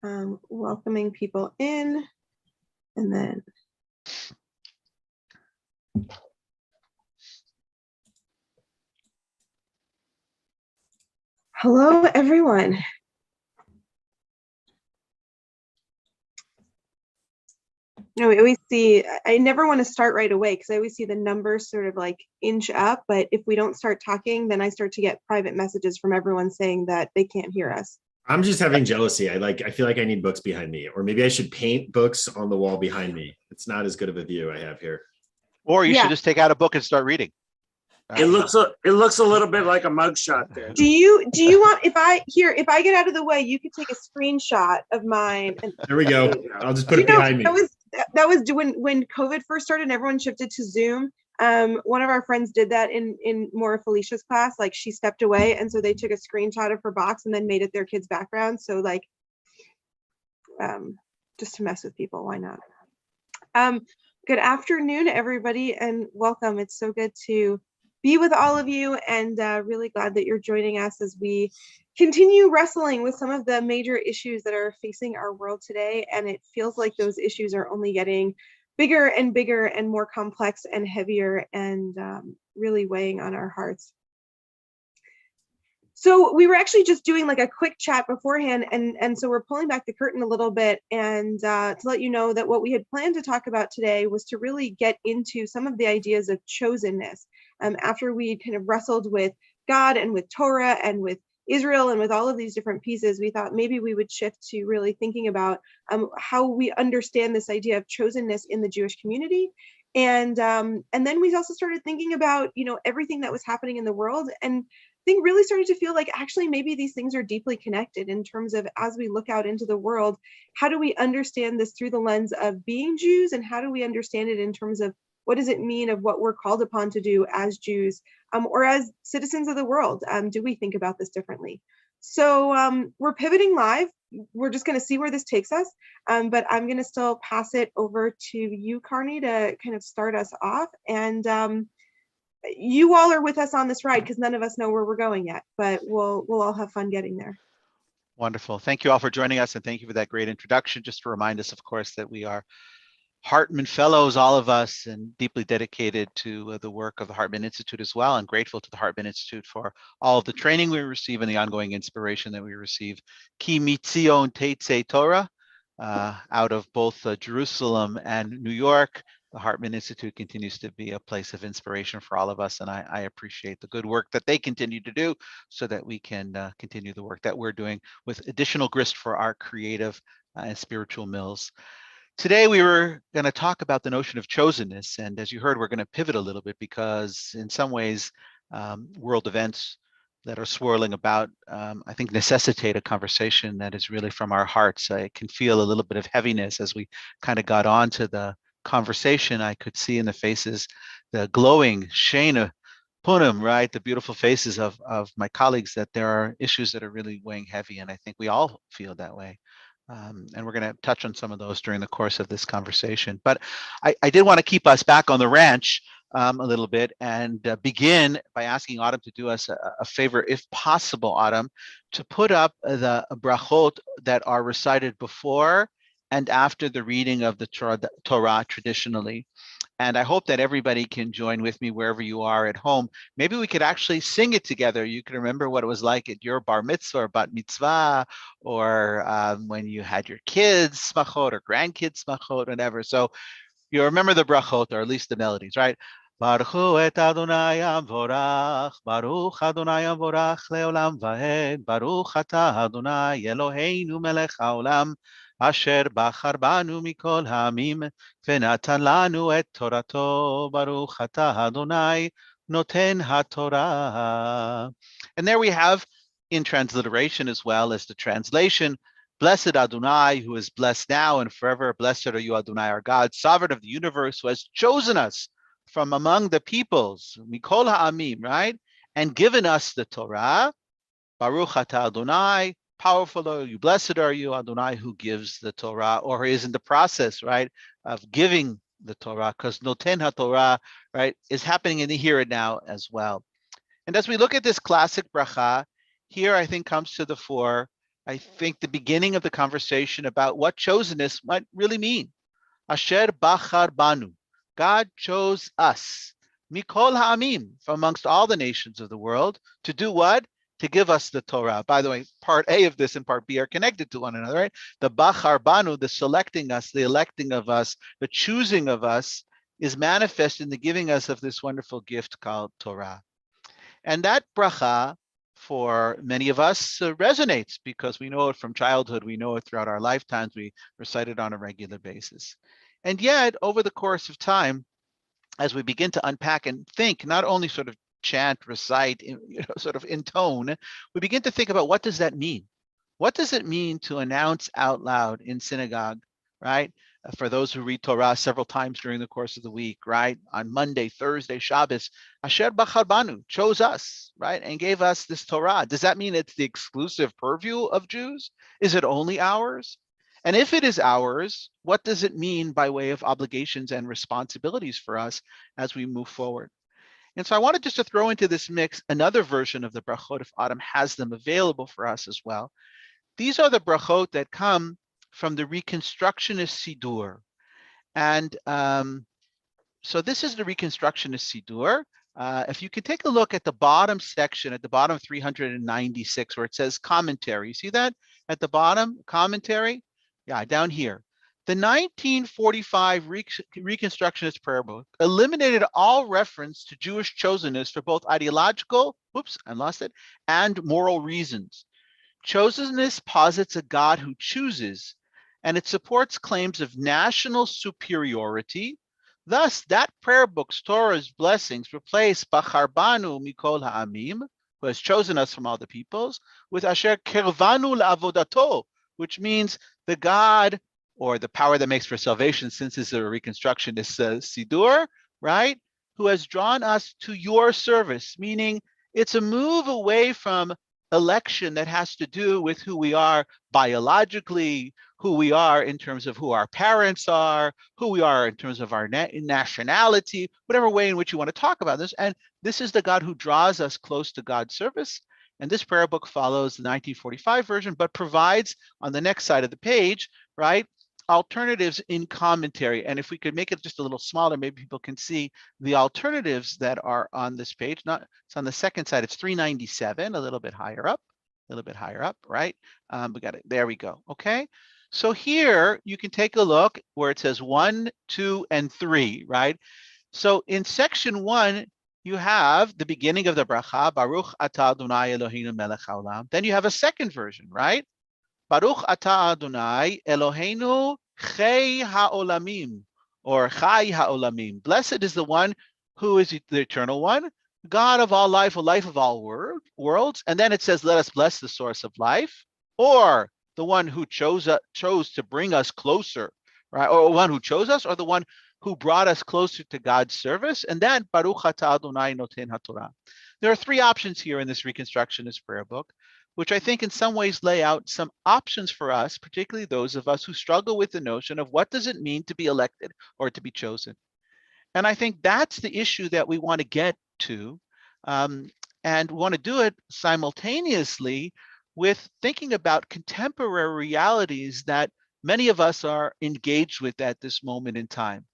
Welcoming people in, and then hello, everyone. You know, we always see, I never want to start right away because I always see the numbers sort of like inch up, but if we don't start talking, then I start to get private messages from everyone saying that they can't hear us. I'm just having jealousy. I feel like I need books behind me, or maybe I should paint books on the wall behind me. It's not as good of a view I have here. Or you should just take out a book and start reading. It looks a little bit like a mugshot there. Do you want, if I get out of the way, you could take a screenshot of mine. And there we go. I'll just put it behind me. That was when COVID first started and everyone shifted to Zoom. One of our friends did that in Maura Felicia's class. Like, she stepped away, and so they took a screenshot of her box and then made it their kid's background. So like, just to mess with people, why not? Good afternoon, everybody, and welcome. It's so good to be with all of you, and really glad that you're joining us as we continue wrestling with some of the major issues that are facing our world today. And it feels like those issues are only getting bigger and bigger and more complex and heavier, and really weighing on our hearts. So we were actually just doing like a quick chat beforehand, and so we're pulling back the curtain a little bit, and to let you know that what we had planned to talk about today was to really get into some of the ideas of chosenness. After we kind of wrestled with God and with Torah and with Israel and with all of these different pieces, we thought maybe we would shift to really thinking about how we understand this idea of chosenness in the Jewish community. And then we also started thinking about, you know, everything that was happening in the world, and I think really started to feel like actually maybe these things are deeply connected in terms of, as we look out into the world, how do we understand this through the lens of being Jews, and how do we understand it in terms of what does it mean of what we're called upon to do as Jews, or as citizens of the world? Do we think about this differently? So we're pivoting live. We're just going to see where this takes us, but I'm going to still pass it over to you, Carney, to kind of start us off. And you all are with us on this ride because none of us know where we're going yet, but we'll all have fun getting there. Wonderful. Thank you all for joining us, and thank you for that great introduction. Just to remind us, of course, that we are Hartman Fellows, all of us, and deeply dedicated to the work of the Hartman Institute as well, and grateful to the Hartman Institute for all of the training we receive and the ongoing inspiration that we receive. Ki mitzion teitze Torah, out of both Jerusalem and New York. The Hartman Institute continues to be a place of inspiration for all of us, and I appreciate the good work that they continue to do so that we can continue the work that we're doing with additional grist for our creative and spiritual mills. Today, we were going to talk about the notion of chosenness, and as you heard, we're going to pivot a little bit because in some ways, world events that are swirling about, I think, necessitate a conversation that is really from our hearts. I can feel a little bit of heaviness as we kind of got on to the conversation. I could see in the faces the glowing Shana Punim, right? The beautiful faces of my colleagues, that there are issues that are really weighing heavy, and I think we all feel that way. And we're going to touch on some of those during the course of this conversation. But I did want to keep us back on the ranch a little bit and begin by asking Autumn to do us a favor, if possible, Autumn, to put up the brachot that are recited before and after the reading of the Torah traditionally. And I hope that everybody can join with me wherever you are at home. Maybe we could actually sing it together. You can remember what it was like at your bar mitzvah or bat mitzvah, or when you had your kids smachot or grandkids smachot, whatever. So you remember the brachot, or at least the melodies, right? Baruch et Adonai Amvorach, Baruch Adonai Amvorach leolam vaed, Baruch ata Adonai Eloheinu melech haolam, Asher bachar banu mikol ha'amim, ve'natan lanu et Torato, Baruch ata Adonai noten haTorah. And there we have, in transliteration as well as the translation, Blessed Adonai, who is blessed now and forever. Blessed are you, Adonai, our God, sovereign of the universe, who has chosen us from among the peoples, mikol ha'amim, right? And given us the Torah. Baruch ata Adonai, powerful are you, blessed are you, Adonai, who gives the Torah, or is in the process, right, of giving the Torah, because noten haTorah, right, is happening in the here and now as well. And as we look at this classic bracha, here I think comes to the fore I think, the beginning of the conversation about what chosenness might really mean. Asher bachar banu. God chose us, mikol ha'amim, from amongst all the nations of the world, to do what? To give us the Torah. By the way, part A of this and part B are connected to one another, right? The bachar banu, the selecting us, the electing of us, the choosing of us, is manifest in the giving us of this wonderful gift called Torah. And that bracha, for many of us, resonates because we know it from childhood. We know it throughout our lifetimes. We recite it on a regular basis. And yet, over the course of time, as we begin to unpack and think, not only sort of chant, recite, sort of intone, we begin to think about, what does that mean? What does it mean to announce out loud in synagogue, right? For those who read Torah several times during the course of the week, right? On Monday, Thursday, Shabbos, Asher bachar banu, chose us, right? And gave us this Torah. Does that mean it's the exclusive purview of Jews? Is it only ours? And if it is ours, what does it mean by way of obligations and responsibilities for us as we move forward? And so I wanted just to throw into this mix another version of the brachot, if Autumn has them available for us as well. These are the brachot that come from the Reconstructionist Siddur. And so this is the Reconstructionist Siddur. If you can take a look at the bottom section, at the bottom 396, where it says commentary. You see that at the bottom, commentary? Yeah, down here. The 1945 Reconstructionist prayer book eliminated all reference to Jewish chosenness for both ideological, and moral reasons. Chosenness posits a God who chooses, and it supports claims of national superiority. Thus, that prayer book's Torah's blessings replace Bachar Banu Mikol Ha'amim, who has chosen us from all the peoples, with Asher Kirvanu La'avodato, which means the God, or the power that makes for salvation, since it's a Reconstructionist Siddur, right? Who has drawn us to your service, meaning it's a move away from election that has to do with who we are biologically, who we are in terms of who our parents are, who we are in terms of our nationality, whatever way in which you want to talk about this. And this is the God who draws us close to God's service. And this prayer book follows the 1945 version, but provides on the next side of the page, right, alternatives in commentary. And if we could make it just a little smaller, maybe people can see the alternatives that are on this page. It's on the second side, it's 397, a little bit higher up, right? We got it, there we go, okay? So here you can take a look where it says 1, 2, and 3, right? So in section 1, you have the beginning of the bracha, Baruch atah Adonai Eloheinu melech haolam. Then you have a second version, right? Baruch atah Adonai Eloheinu chei haolamim, or chai haolamim. Blessed is the one who is the eternal one, God of all life, or life of all worlds. And then it says, let us bless the source of life, or the one who chose to bring us closer, right? Or one who chose us, or the one who brought us closer to God's service. And then Baruch atah Adonai noten haTorah. There are three options here in this Reconstructionist prayer book, which I think in some ways lay out some options for us, particularly those of us who struggle with the notion of what does it mean to be elected or to be chosen. And I think that's the issue that we want to get to, and want to do it simultaneously with thinking about contemporary realities that many of us are engaged with at this moment in time,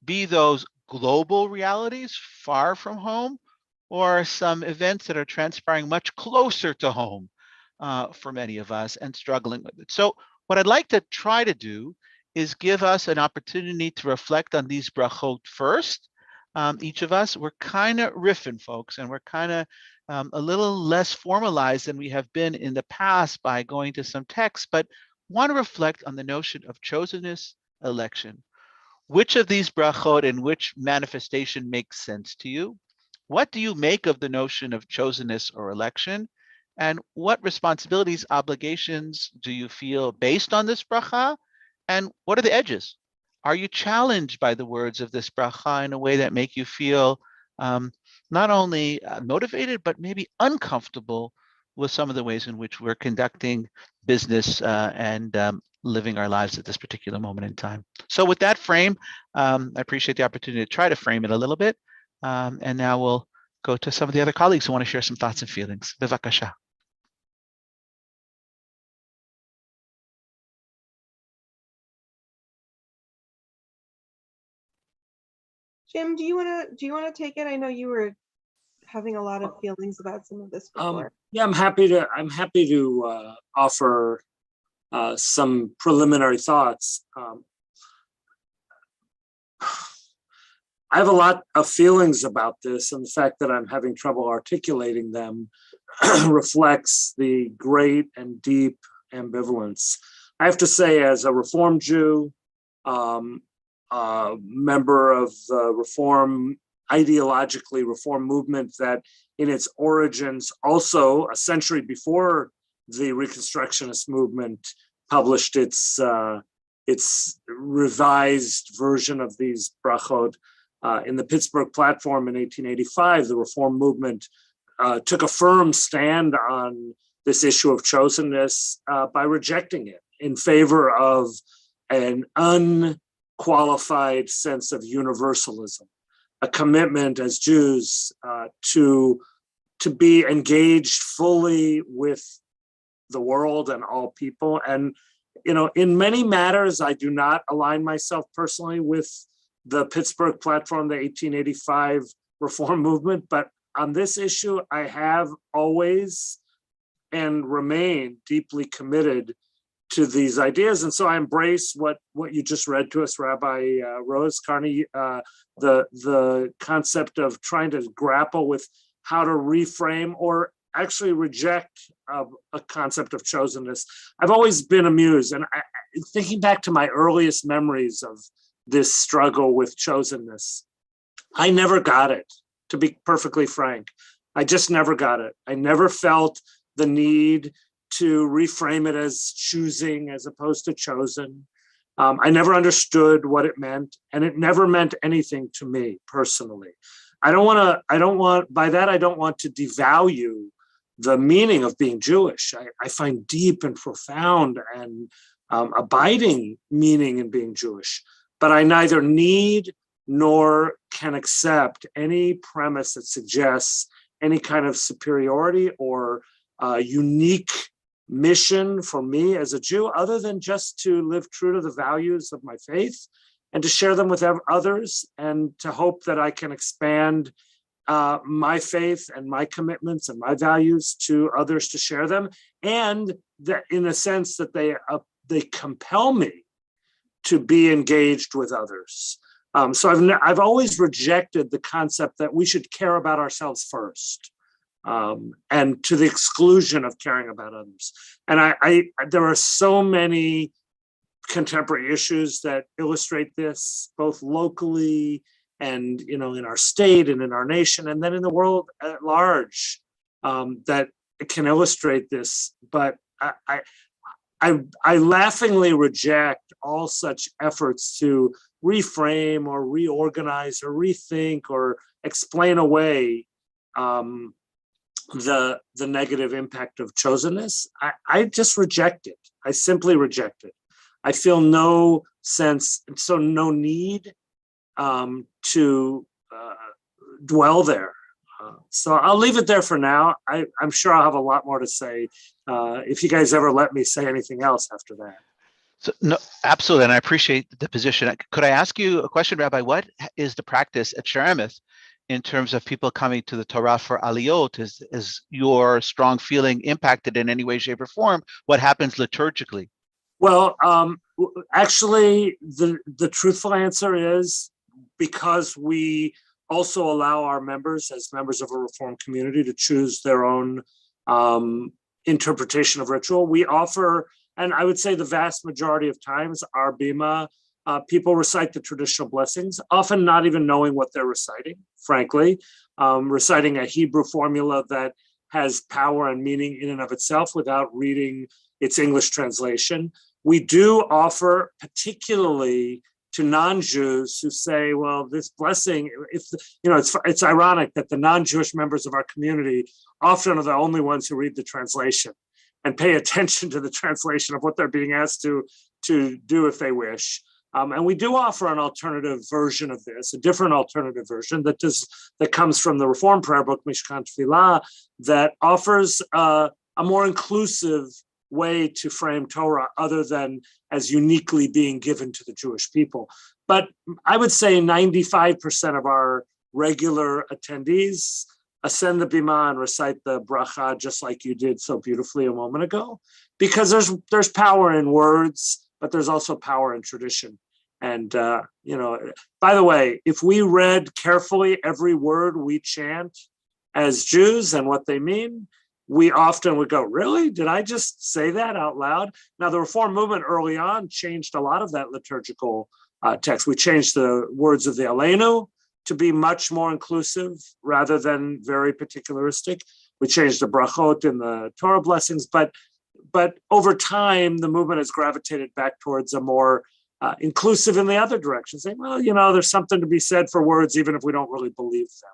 be those global realities far from home, or some events that are transpiring much closer to home for many of us and struggling with it. So what I'd like to try to do is give us an opportunity to reflect on these brachot first. Each of us, we're kind of riffing, folks, and we're kind of a little less formalized than we have been in the past by going to some texts, but want to reflect on the notion of chosenness, election. Which of these brachot and which manifestation makes sense to you? What do you make of the notion of chosenness or election? And what responsibilities, obligations do you feel based on this bracha? And what are the edges? Are you challenged by the words of this bracha in a way that make you feel not only motivated, but maybe uncomfortable with some of the ways in which we're conducting business and living our lives at this particular moment in time? So with that frame, I appreciate the opportunity to try to frame it a little bit. And now we'll go to some of the other colleagues who want to share some thoughts and feelings. Bevakasha. Jim, do you want to take it? I know you were having a lot of feelings about some of this before. Yeah, I'm happy to offer some preliminary thoughts. I have a lot of feelings about this, and the fact that I'm having trouble articulating them reflects the great and deep ambivalence. I have to say, as a Reform Jew, member of the ideologically Reform movement that in its origins, also a century before the Reconstructionist movement published its revised version of these brachot, in the Pittsburgh Platform in 1885, the Reform movement took a firm stand on this issue of chosenness by rejecting it in favor of an unqualified sense of universalism, a commitment as Jews to be engaged fully with the world and all people. And, in many matters, I do not align myself personally with the Pittsburgh Platform, the 1885 Reform movement, but on this issue, I have always and remain deeply committed to these ideas. And so I embrace what you just read to us, Rabbi Rose Carney, the concept of trying to grapple with how to reframe or actually reject a concept of chosenness. I've always been amused, and thinking back to my earliest memories of this struggle with chosenness, I never got it, to be perfectly frank. I just never got it. I never felt the need to reframe it as choosing as opposed to chosen. I never understood what it meant, and it never meant anything to me personally. I don't want to devalue the meaning of being Jewish. I find deep and profound and abiding meaning in being Jewish, but I neither need nor can accept any premise that suggests any kind of superiority or unique mission for me as a Jew, other than just to live true to the values of my faith and to share them with others, and to hope that I can expand my faith and my commitments and my values to others to share them, and that in a sense that they compel me to be engaged with others. So I've always rejected the concept that we should care about ourselves first, and to the exclusion of caring about others. And there are so many contemporary issues that illustrate this, both locally and in our state and in our nation, and then in the world at large, that can illustrate this. But I laughingly reject all such efforts to reframe or reorganize or rethink or explain away the negative impact of chosenness. I just reject it. I simply reject it. I feel no need to dwell there. So I'll leave it there for now. I'm sure I'll have a lot more to say if you guys ever let me say anything else after that. So, no, absolutely, and I appreciate the position. Could I ask you a question, Rabbi? What is the practice at Sheremuth in terms of people coming to the Torah for aliyot? Is your strong feeling impacted in any way, shape, or form? What happens liturgically? Well, actually, the truthful answer is, because we also allow our members, as members of a Reform community, to choose their own interpretation of ritual. We offer, and I would say the vast majority of times, our bima, people recite the traditional blessings, often not even knowing what they're reciting, frankly, reciting a Hebrew formula that has power and meaning in and of itself without reading its English translation. We do offer, particularly to non-Jews who say, well, this blessing, it's ironic that the non-Jewish members of our community often are the only ones who read the translation and pay attention to the translation of what they're being asked to do if they wish. And we do offer an alternative version of this, a different alternative version that comes from the Reform prayer book, Mishkan Tefillah, that offers a more inclusive way to frame Torah other than as uniquely being given to the Jewish people. But I would say 95% of our regular attendees ascend the bima and recite the bracha just like you did so beautifully a moment ago, because there's power in words, but there's also power in tradition. And by the way, if we read carefully every word we chant as Jews and what they mean, we often would go, really? Did I just say that out loud? Now, the Reform movement early on changed a lot of that liturgical text. We changed the words of the Aleinu to be much more inclusive rather than very particularistic. We changed the brachot in the Torah blessings, but over time, the movement has gravitated back towards a more inclusive in the other direction, saying, well, there's something to be said for words, even if we don't really believe them.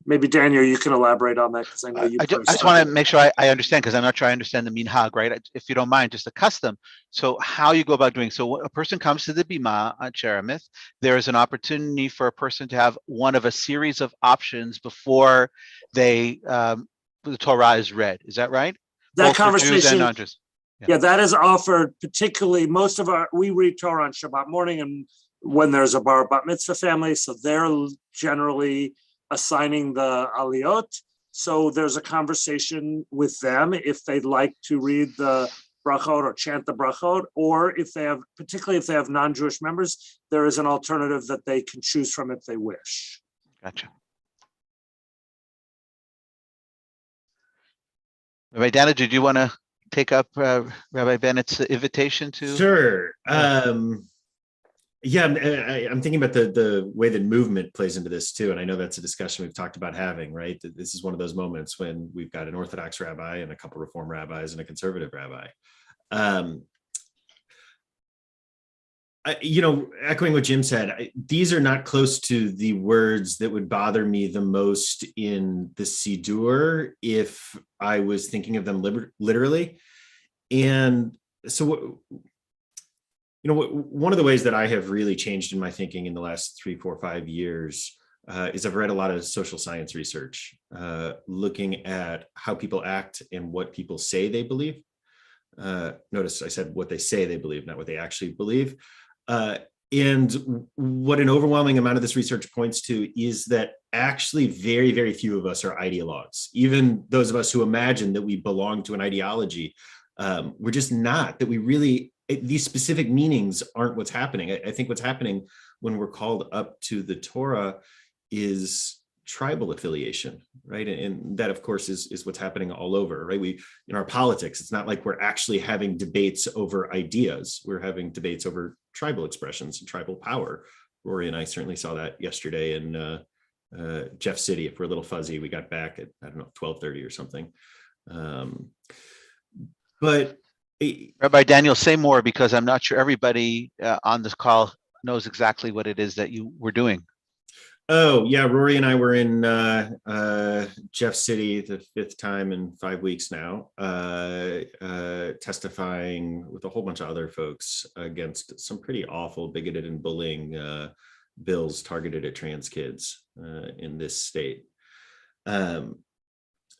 Maybe Daniel, you can elaborate on that, because I know you. I just want to make sure I understand, because I'm not sure I understand the minhag, right? If you don't mind, just a custom. So how you go about doing, so a person comes to the bima at Sheremuth, there is an opportunity for a person to have one of a series of options before the Torah is read. Is that right? That both conversation, for Jews and non-Jews. Yeah, that is offered particularly. Most of we read Torah on Shabbat morning and when there's a bar bat mitzvah family, so they're generally assigning the aliyot. So there's a conversation with them if they'd like to read the brachot or chant the brachot, or if they have, particularly if they have non-Jewish members, there is an alternative that they can choose from if they wish. Gotcha. Rabbi Dana, did you want to take up Rabbi Bennett's invitation to? Sure. Yeah, I'm thinking about the way that movement plays into this too. And I know that's a discussion we've talked about having, right? This is one of those moments when we've got an Orthodox rabbi and a couple Reform rabbis and a conservative rabbi. Echoing what Jim said, these are not close to the words that would bother me the most in the Siddur if I was thinking of them literally. And so, one of the ways that I have really changed in my thinking in the last 3, 4, 5 years is I've read a lot of social science research, looking at how people act and what people say they believe. Notice I said what they say they believe, not what they actually believe. And what an overwhelming amount of this research points to is that actually very, very few of us are ideologues. Even those of us who imagine that we belong to an ideology, we're just not, that we really, these specific meanings aren't what's happening. I think what's happening when we're called up to the Torah is tribal affiliation, right? And that, of course, is what's happening all over, right? We, in our politics, it's not like we're actually having debates over ideas. We're having debates over tribal expressions and tribal power. Rory and I certainly saw that yesterday in Jeff City. If we're a little fuzzy, we got back at, 12:30 or something. But Rabbi Daniel, say more, because I'm not sure everybody on this call knows exactly what it is that you were doing. Oh, yeah. Rory and I were in Jeff City the 5th time in 5 weeks now, testifying with a whole bunch of other folks against some pretty awful, bigoted and bullying bills targeted at trans kids in this state.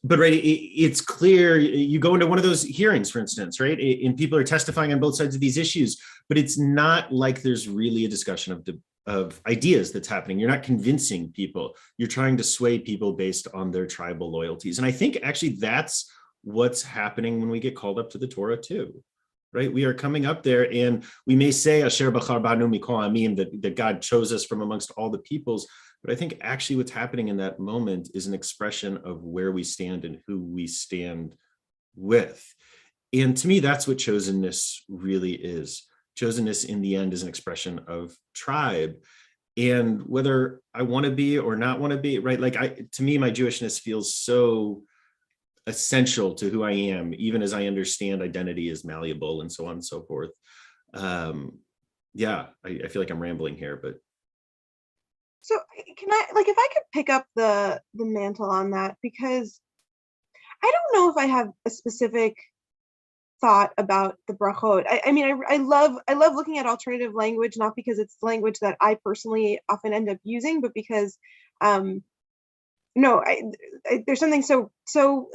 But right, it's clear, you go into one of those hearings, for instance, right? And people are testifying on both sides of these issues, but it's not like there's really a discussion of ideas that's happening. You're not convincing people. You're trying to sway people based on their tribal loyalties. And I think actually that's what's happening when we get called up to the Torah too, right? We are coming up there and we may say, Asher bachar banu mikol amim, that God chose us from amongst all the peoples. But I think actually what's happening in that moment is an expression of where we stand and who we stand with. And to me, that's what chosenness really is. Chosenness in the end is an expression of tribe. And whether I want to be or not want to be, right? Like to me, my Jewishness feels so essential to who I am, even as I understand identity is malleable and so on and so forth. Yeah, I feel like I'm rambling here, but. So can I, if I could pick up the mantle on that, because I don't know if I have a specific thought about the brachot. I love looking at alternative language, not because it's language that I personally often end up using, but because there's something so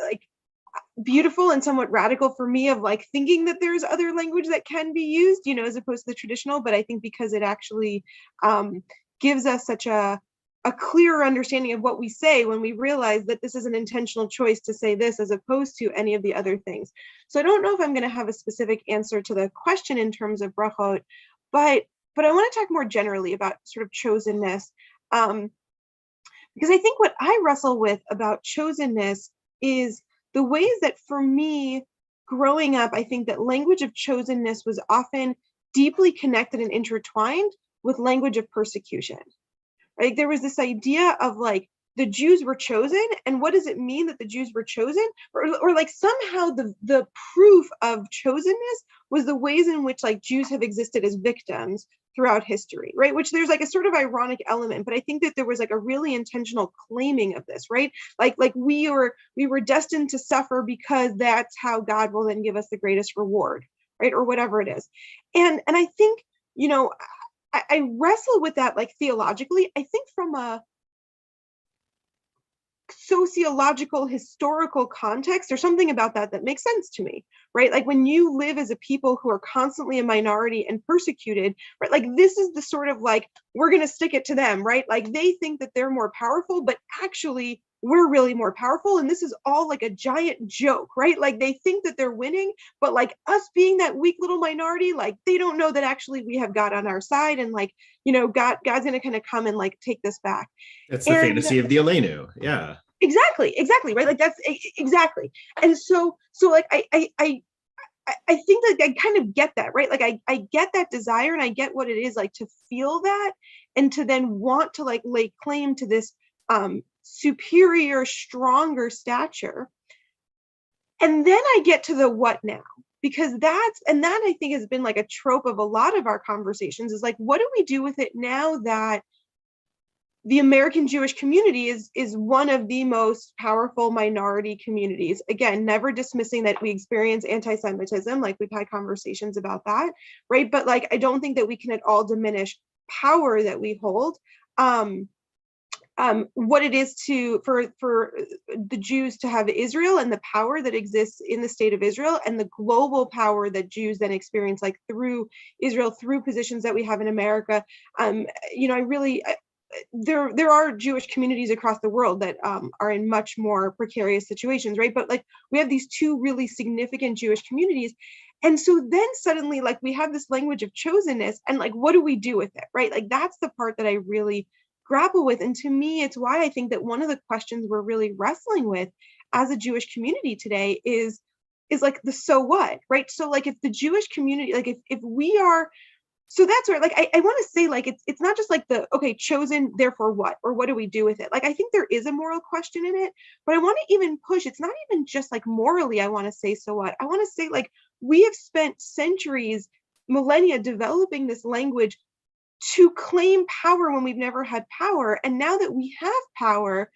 like beautiful and somewhat radical for me of like thinking that there's other language that can be used, you know, as opposed to the traditional. But I think because it actually gives us such a clearer understanding of what we say when we realize that this is an intentional choice to say this as opposed to any of the other things. So I don't know if I'm going to have a specific answer to the question in terms of brachot, but I want to talk more generally about sort of chosenness, because I think what I wrestle with about chosenness is the ways that for me growing up, I think that language of chosenness was often deeply connected and intertwined with language of persecution. Right? There was this idea of like the Jews were chosen, and what does it mean that the Jews were chosen? Or like somehow the proof of chosenness was the ways in which like Jews have existed as victims throughout history, right? Which there's like a sort of ironic element, but I think that there was like a really intentional claiming of this, right? Like we were destined to suffer because that's how God will then give us the greatest reward, right? Or whatever it is. And I think, you know, I wrestle with that like theologically. I think from a sociological, historical context, there's something about that makes sense to me, right? Like when you live as a people who are constantly a minority and persecuted, right? Like this is the sort of like, we're going to stick it to them, right? Like they think that they're more powerful, but actually we're really more powerful. And this is all like a giant joke, right? Like they think that they're winning, but like us being that weak little minority, like they don't know that actually we have God on our side. And like, you know, God's going to kind of come and like take this back. That's the fantasy of the Aleinu. Yeah. Exactly, right? Like that's exactly. And so like I think that I kind of get that, right? Like I get that desire and I get what it is like to feel that and to then want to like lay claim to this superior, stronger stature. And then I get to the what now? Because that I think has been like a trope of a lot of our conversations is like, what do we do with it now that the American Jewish community is one of the most powerful minority communities? Again, never dismissing that we experience anti-Semitism, like we've had conversations about that, right? But like, I don't think that we can at all diminish power that we hold. What it is for the Jews to have Israel and the power that exists in the state of Israel and the global power that Jews then experience, like through Israel, through positions that we have in America. You know, there are Jewish communities across the world that are in much more precarious situations, right? But like we have these two really significant Jewish communities. And so then suddenly like we have this language of chosenness and like, what do we do with it, right? Like that's the part that I really grapple with. And to me, it's why I think that one of the questions we're really wrestling with as a Jewish community today is like the so what, right? So like if the Jewish community, like if we are, so that's where like I want to say like it's not just like the okay, chosen, therefore what, or what do we do with it? Like I think there is a moral question in it, but I want to even push, it's not even just like morally I want to say so what. I want to say like we have spent centuries, millennia developing this language to claim power when we've never had power. And now that we have power,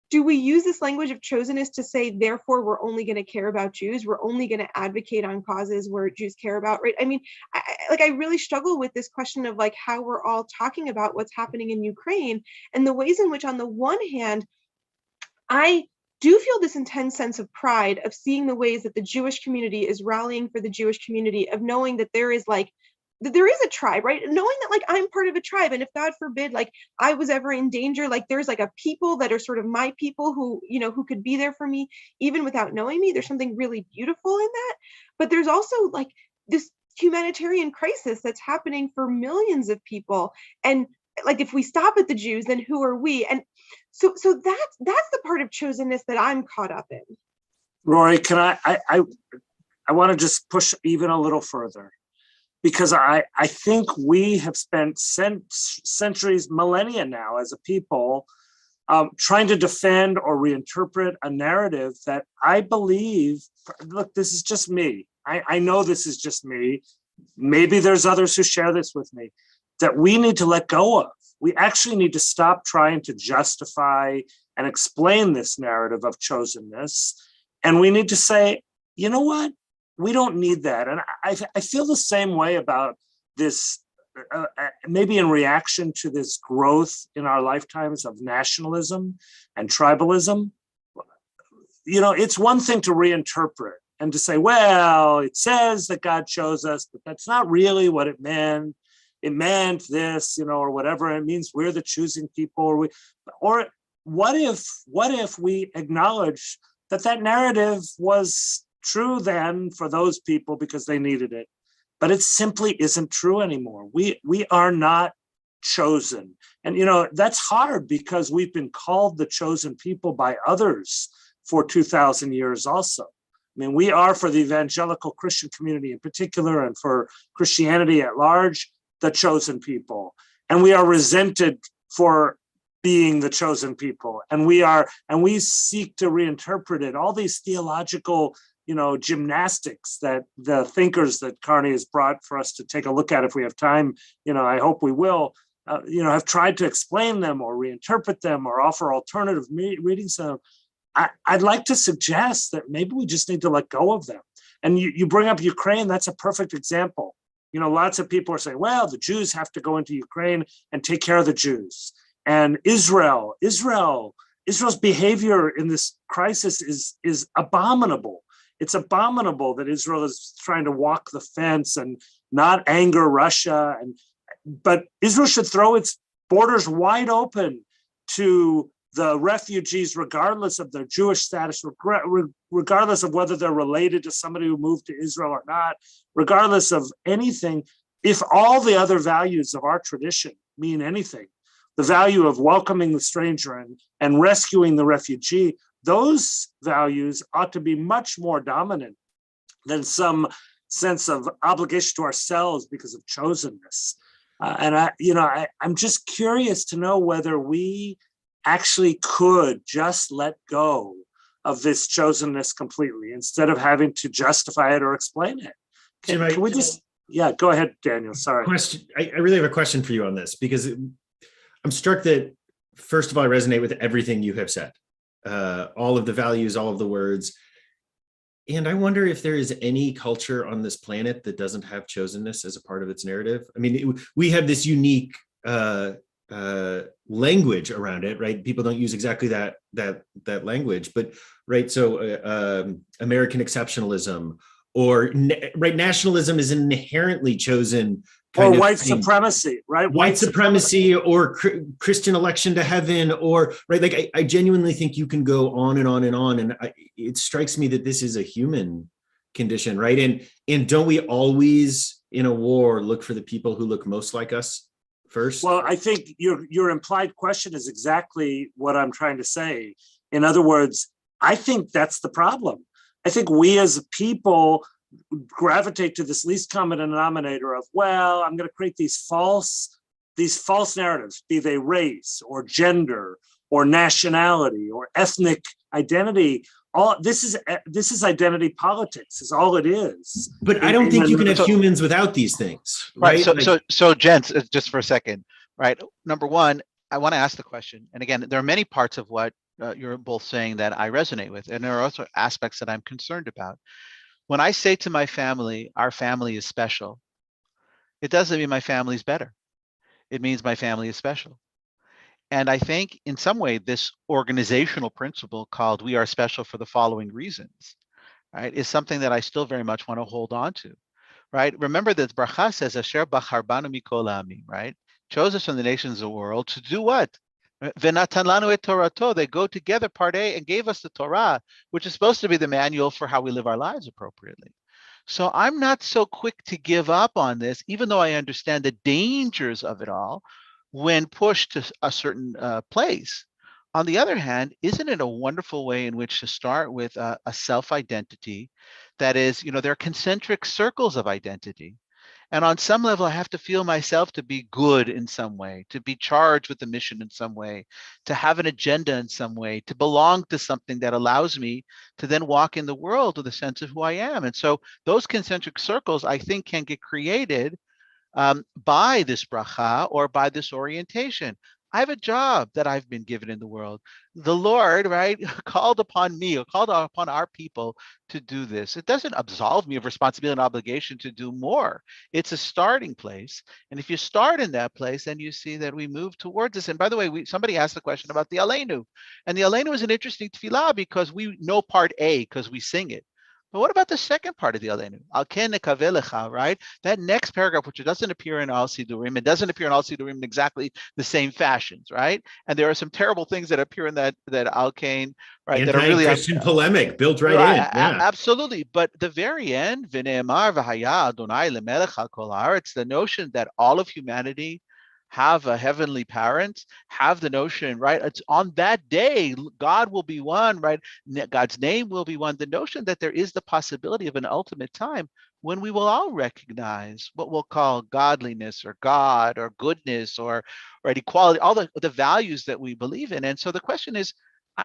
do we use this language of chosenness to say, therefore, we're only going to care about Jews? We're only going to advocate on causes where Jews care about, right? I mean, I really struggle with this question of like how we're all talking about what's happening in Ukraine and the ways in which, on the one hand, I do feel this intense sense of pride of seeing the ways that the Jewish community is rallying for the Jewish community, of knowing that there is like, there is a tribe, right? Knowing that like I'm part of a tribe, and if God forbid like I was ever in danger, like there's like a people that are sort of my people who, you know, who could be there for me even without knowing me. There's something really beautiful in that. But there's also like this humanitarian crisis that's happening for millions of people, and like if we stop at the Jews, then who are we? And so that's the part of chosenness that I'm caught up in. Rory, can I want to just push even a little further, because I think we have spent centuries, millennia now as a people trying to defend or reinterpret a narrative that I believe, look, this is just me. I know this is just me. Maybe there's others who share this with me, that we need to let go of. We actually need to stop trying to justify and explain this narrative of chosenness. And we need to say, you know what? We don't need that. And I feel the same way about this, maybe in reaction to this growth in our lifetimes of nationalism and tribalism. it's one thing to reinterpret and to say, well, it says that God chose us, but that's not really what it meant. It meant this, or whatever. It means we're the choosing people, or what if we acknowledge that narrative was true then for those people because they needed it, but it simply isn't true anymore. We are not chosen. And, that's hard because we've been called the chosen people by others for 2,000 years also. I mean, we are, for the evangelical Christian community in particular, and for Christianity at large, the chosen people. And we are resented for being the chosen people. And we seek to reinterpret it. All these theological, gymnastics that the thinkers that Carney has brought for us to take a look at if we have time, I hope we will, have tried to explain them or reinterpret them or offer alternative readings of them. I'd like to suggest that maybe we just need to let go of them. And you bring up Ukraine, that's a perfect example. Lots of people are saying, well, the Jews have to go into Ukraine and take care of the Jews. And Israel's behavior in this crisis is abominable. It's abominable that Israel is trying to walk the fence and not anger Russia. But Israel should throw its borders wide open to the refugees, regardless of their Jewish status, regardless of whether they're related to somebody who moved to Israel or not, regardless of anything. If all the other values of our tradition mean anything, the value of welcoming the stranger and rescuing the refugee, those values ought to be much more dominant than some sense of obligation to ourselves because of chosenness. I'm just curious to know whether we actually could just let go of this chosenness completely instead of having to justify it or explain it. Can we just, go ahead, Daniel, sorry. I really have a question for you on this, because I'm struck that, first of all, I resonate with everything you have said, all of the values, all of the words. And I wonder if there is any culture on this planet that doesn't have chosenness as a part of its narrative. I mean, we have this unique language around it, right? People don't use exactly that language, but right. So American exceptionalism, or nationalism is an inherently chosen. Or white supremacy, right? White supremacy or Christian election to heaven, or right. Like I genuinely think you can go on and on and on. And it strikes me that this is a human condition, right? And don't we always in a war look for the people who look most like us first? Well, I think your implied question is exactly what I'm trying to say. In other words, I think that's the problem. I think we as a people gravitate to this least common denominator of, well, I'm going to create these false narratives, be they race or gender or nationality or ethnic identity. All this is identity politics, is all it is. But I don't think you can have humans without these things, right? So gents, just for a second, right? Number one, I want to ask the question, and again, there are many parts of what you're both saying that I resonate with, and there are also aspects that I'm concerned about. When I say to my family, our family is special, it doesn't mean my family's better. It means my family is special. And I think in some way, this organizational principle called "we are special for the following reasons," right, is something that I still very much want to hold on to, right? Remember that bracha says, "Asher bachar banu mikol ha'amim," right? Chose us from the nations of the world to do what? V'natan lanu et Torato. They go together, part A, and gave us the Torah, which is supposed to be the manual for how we live our lives appropriately. So I'm not so quick to give up on this, even though I understand the dangers of it all when pushed to a certain place. On the other hand, isn't it a wonderful way in which to start with a self-identity that is, there are concentric circles of identity. And on some level, I have to feel myself to be good in some way, to be charged with a mission in some way, to have an agenda in some way, to belong to something that allows me to then walk in the world with a sense of who I am. And so those concentric circles, I think, can get created by this bracha or by this orientation. I have a job that I've been given in the world. The Lord, right, called upon me, or called upon our people to do this. It doesn't absolve me of responsibility and obligation to do more. It's a starting place. And if you start in that place, then you see that we move towards this. And by the way, somebody asked the question about the Aleinu. And the Aleinu is an interesting tefillah because we know part A because we sing it. But what about the second part of the Aleinu? Al ken nekaveh lecha, right? That next paragraph, which doesn't appear in Al Sidurim, it doesn't appear in Al Sidurim in exactly the same fashions, right? And there are some terrible things that appear in that Al ken, right? That are really Anti-Christian polemic built right in. Yeah. Absolutely. But the very end, V'ne'emar v'haya Adonai lemelech al kol haaretz, the notion that all of humanity have a heavenly parent, have the notion, right? It's on that day, God will be one, right? God's name will be one. The notion that there is the possibility of an ultimate time when we will all recognize what we'll call godliness or God or goodness or equality, all the values that we believe in. And so the question is,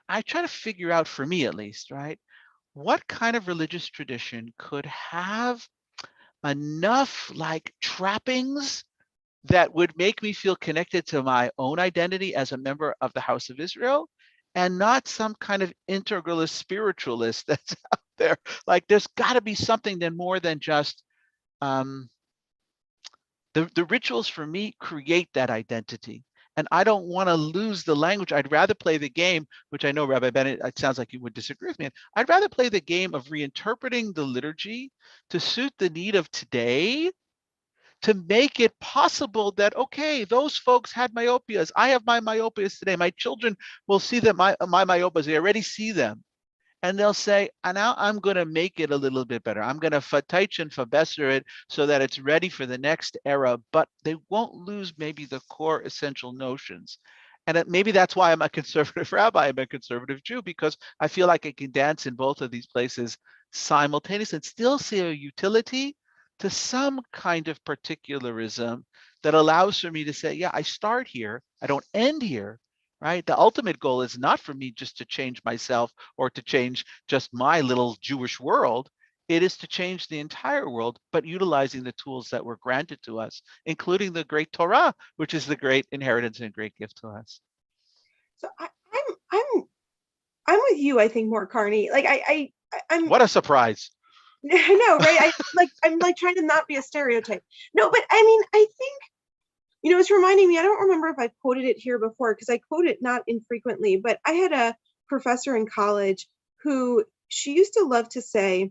I try to figure out, for me at least, right? What kind of religious tradition could have enough like trappings that would make me feel connected to my own identity as a member of the House of Israel, and not some kind of integralist spiritualist that's out there. Like, there's got to be something then more than just the rituals for me create that identity. And I don't want to lose the language. I'd rather play the game, which I know, Rabbi Bennett, it sounds like you would disagree with me. I'd rather play the game of reinterpreting the liturgy to suit the need of today, to make it possible that, okay, those folks had myopias. I have my myopias today. My children will see that my myopias, they already see them. And they'll say, now I'm going to make it a little bit better. I'm going to fatach and fabesser it so that it's ready for the next era, but they won't lose maybe the core essential notions. And maybe that's why I'm a conservative rabbi, I'm a conservative Jew, because I feel like I can dance in both of these places simultaneously and still see a utility to some kind of particularism that allows for me to say, yeah, I start here, I don't end here, right? The ultimate goal is not for me just to change myself or to change just my little Jewish world. It is to change the entire world, but utilizing the tools that were granted to us, including the great Torah, which is the great inheritance and great gift to us. So I'm with you, I think, more, Carney. Like I'm What a surprise. I know, right? I'm like trying to not be a stereotype. No, but I mean, I think, it's reminding me, I don't remember if I've quoted it here before, because I quote it not infrequently, but I had a professor in college who, she used to love to say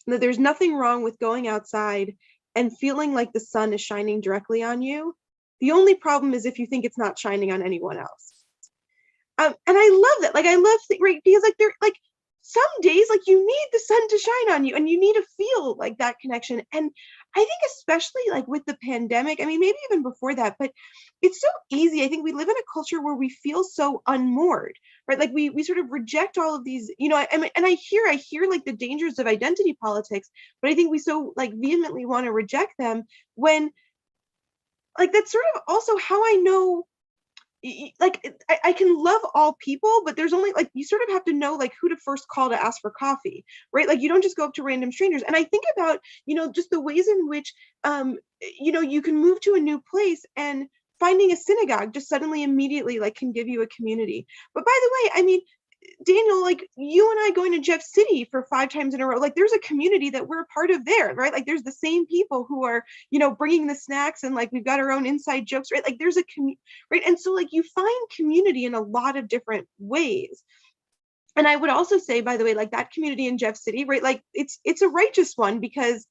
that there's nothing wrong with going outside and feeling like the sun is shining directly on you. The only problem is if you think it's not shining on anyone else. And I love that. Like, I love, right? Because like, they're like, some days, like, you need the sun to shine on you and you need to feel like that connection. And I think especially like with the pandemic, I mean, maybe even before that, but it's so easy. I think we live in a culture where we feel so unmoored, right? Like we sort of reject all of these, I mean, and I hear like the dangers of identity politics, but I think we so like vehemently want to reject them when, like, that's sort of also how I know, like, I can love all people, but there's only, like, you sort of have to know like who to first call to ask for coffee, right? Like, you don't just go up to random strangers. And I think about, just the ways in which, you can move to a new place and finding a synagogue just suddenly immediately like can give you a community. But by the way, I mean, Daniel, like, you and I going to Jeff City for 5 times in a row, like, there's a community that we're a part of there, right? Like, there's the same people who are, bringing the snacks, and like, we've got our own inside jokes, right? Like, there's a right? And so like, you find community in a lot of different ways. And I would also say, by the way, like, that community in Jeff City, right? Like, it's a righteous one, because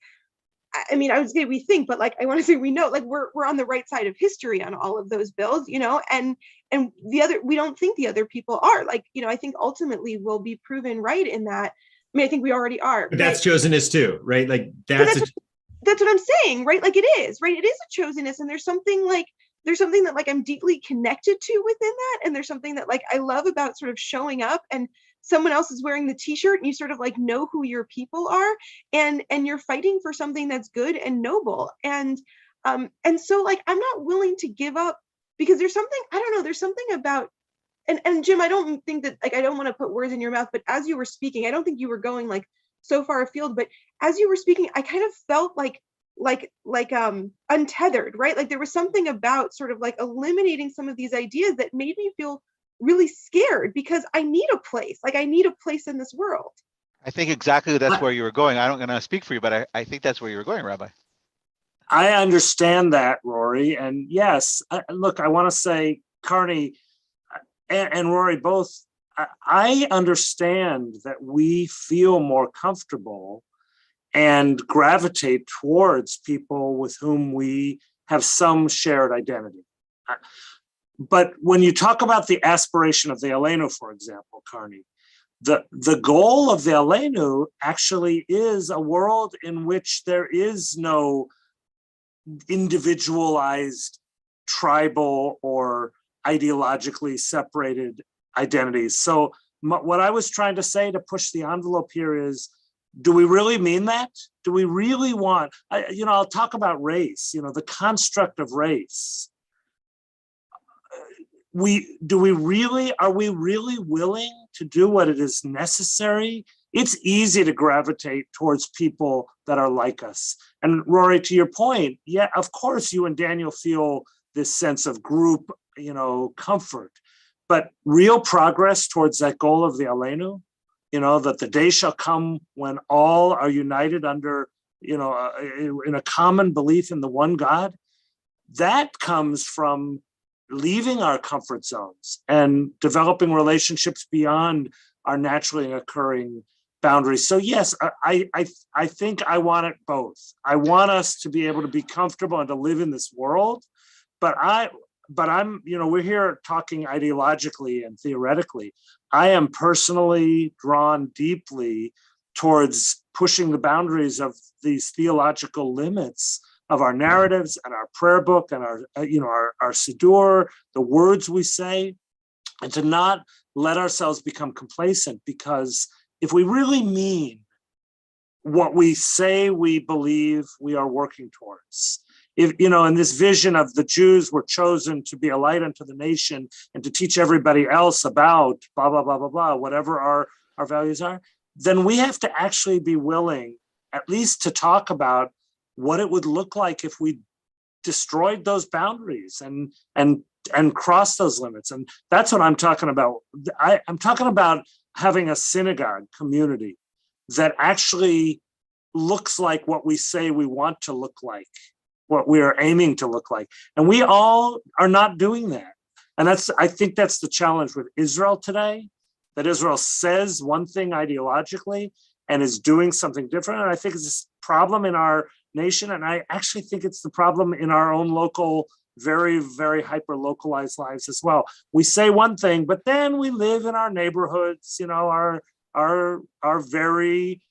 I mean, I would say we think, but like, I want to say we know, like, we're on the right side of history on all of those bills, and the other, we don't think the other people are, like, I think ultimately we'll be proven right in that. I mean, I think we already are. But that's chosenness too, right? Like, that's what I'm saying, right? Like, it is, right? It is a chosenness, and there's something that like I'm deeply connected to within that, and there's something that like I love about sort of showing up and someone else is wearing the t-shirt and you sort of like know who your people are, and you're fighting for something that's good and noble. And so like, I'm not willing to give up, because there's something, I don't know, there's something about, and Jim, I don't think that, like, I don't want to put words in your mouth, but as you were speaking, I don't think you were going like so far afield, but as you were speaking, I kind of felt like untethered, right? Like there was something about sort of like eliminating some of these ideas that made me feel really scared, because I need a place. Like I need a place in this world. I think exactly that's where you were going. I don't gonna speak for you, but I think that's where you were going, Rabbi. I understand that, Rory. And yes, look, I want to say, Carney and Rory both, I understand that we feel more comfortable and gravitate towards people with whom we have some shared identity. But when you talk about the aspiration of the Aleinu, for example, Carney, the goal of the Aleinu actually is a world in which there is no individualized, tribal, or ideologically separated identities. So what I was trying to say to push the envelope here is, do we really mean that? Do we really want, I'll talk about race, the construct of race. Are we really willing to do what it is necessary? It's easy to gravitate towards people that are like us. And Rory, to your point, yeah, of course you and Daniel feel this sense of group, comfort, but real progress towards that goal of the Aleinu, that the day shall come when all are united under, in a common belief in the one God, that comes from leaving our comfort zones and developing relationships beyond our naturally occurring boundaries. So yes, I think I want it both. I want us to be able to be comfortable and to live in this world, but I'm, we're here talking ideologically and theoretically. I am personally drawn deeply towards pushing the boundaries of these theological limits of our narratives and our prayer book and our Siddur, the words we say, and to not let ourselves become complacent, because if we really mean what we say we believe we are working towards, if, in this vision of the Jews were chosen to be a light unto the nation and to teach everybody else about blah, blah, blah, blah, blah, whatever our values are, then we have to actually be willing at least to talk about what it would look like if we destroyed those boundaries and crossed those limits. And that's what I'm talking about. I'm talking about having a synagogue community that actually looks like what we say we want to look like, what we are aiming to look like. And we all are not doing that. And I think that's the challenge with Israel today, that Israel says one thing ideologically and is doing something different. And I think it's a problem in our nation. And I actually think it's the problem in our own local, very, very hyper localized lives as well. We say one thing, but then we live in our neighborhoods, our very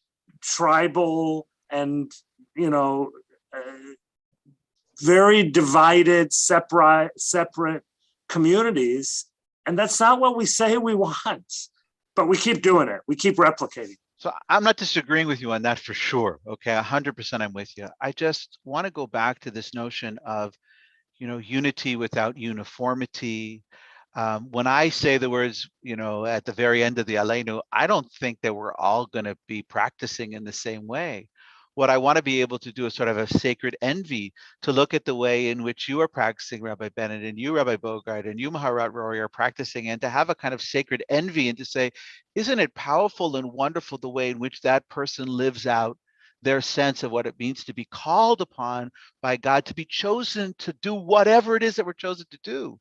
tribal and, very divided, separate communities. And that's not what we say we want, but we keep doing it. We keep replicating. So I'm not disagreeing with you on that for sure. Okay, 100% I'm with you. I just want to go back to this notion of, unity without uniformity. When I say the words, at the very end of the Aleinu, I don't think that we're all going to be practicing in the same way. What I want to be able to do is sort of a sacred envy, to look at the way in which you are practicing, Rabbi Bennett, and you, Rabbi Bogart, and you, Maharat Rory, are practicing, and to have a kind of sacred envy and to say, isn't it powerful and wonderful the way in which that person lives out their sense of what it means to be called upon by God, to be chosen to do whatever it is that we're chosen to do.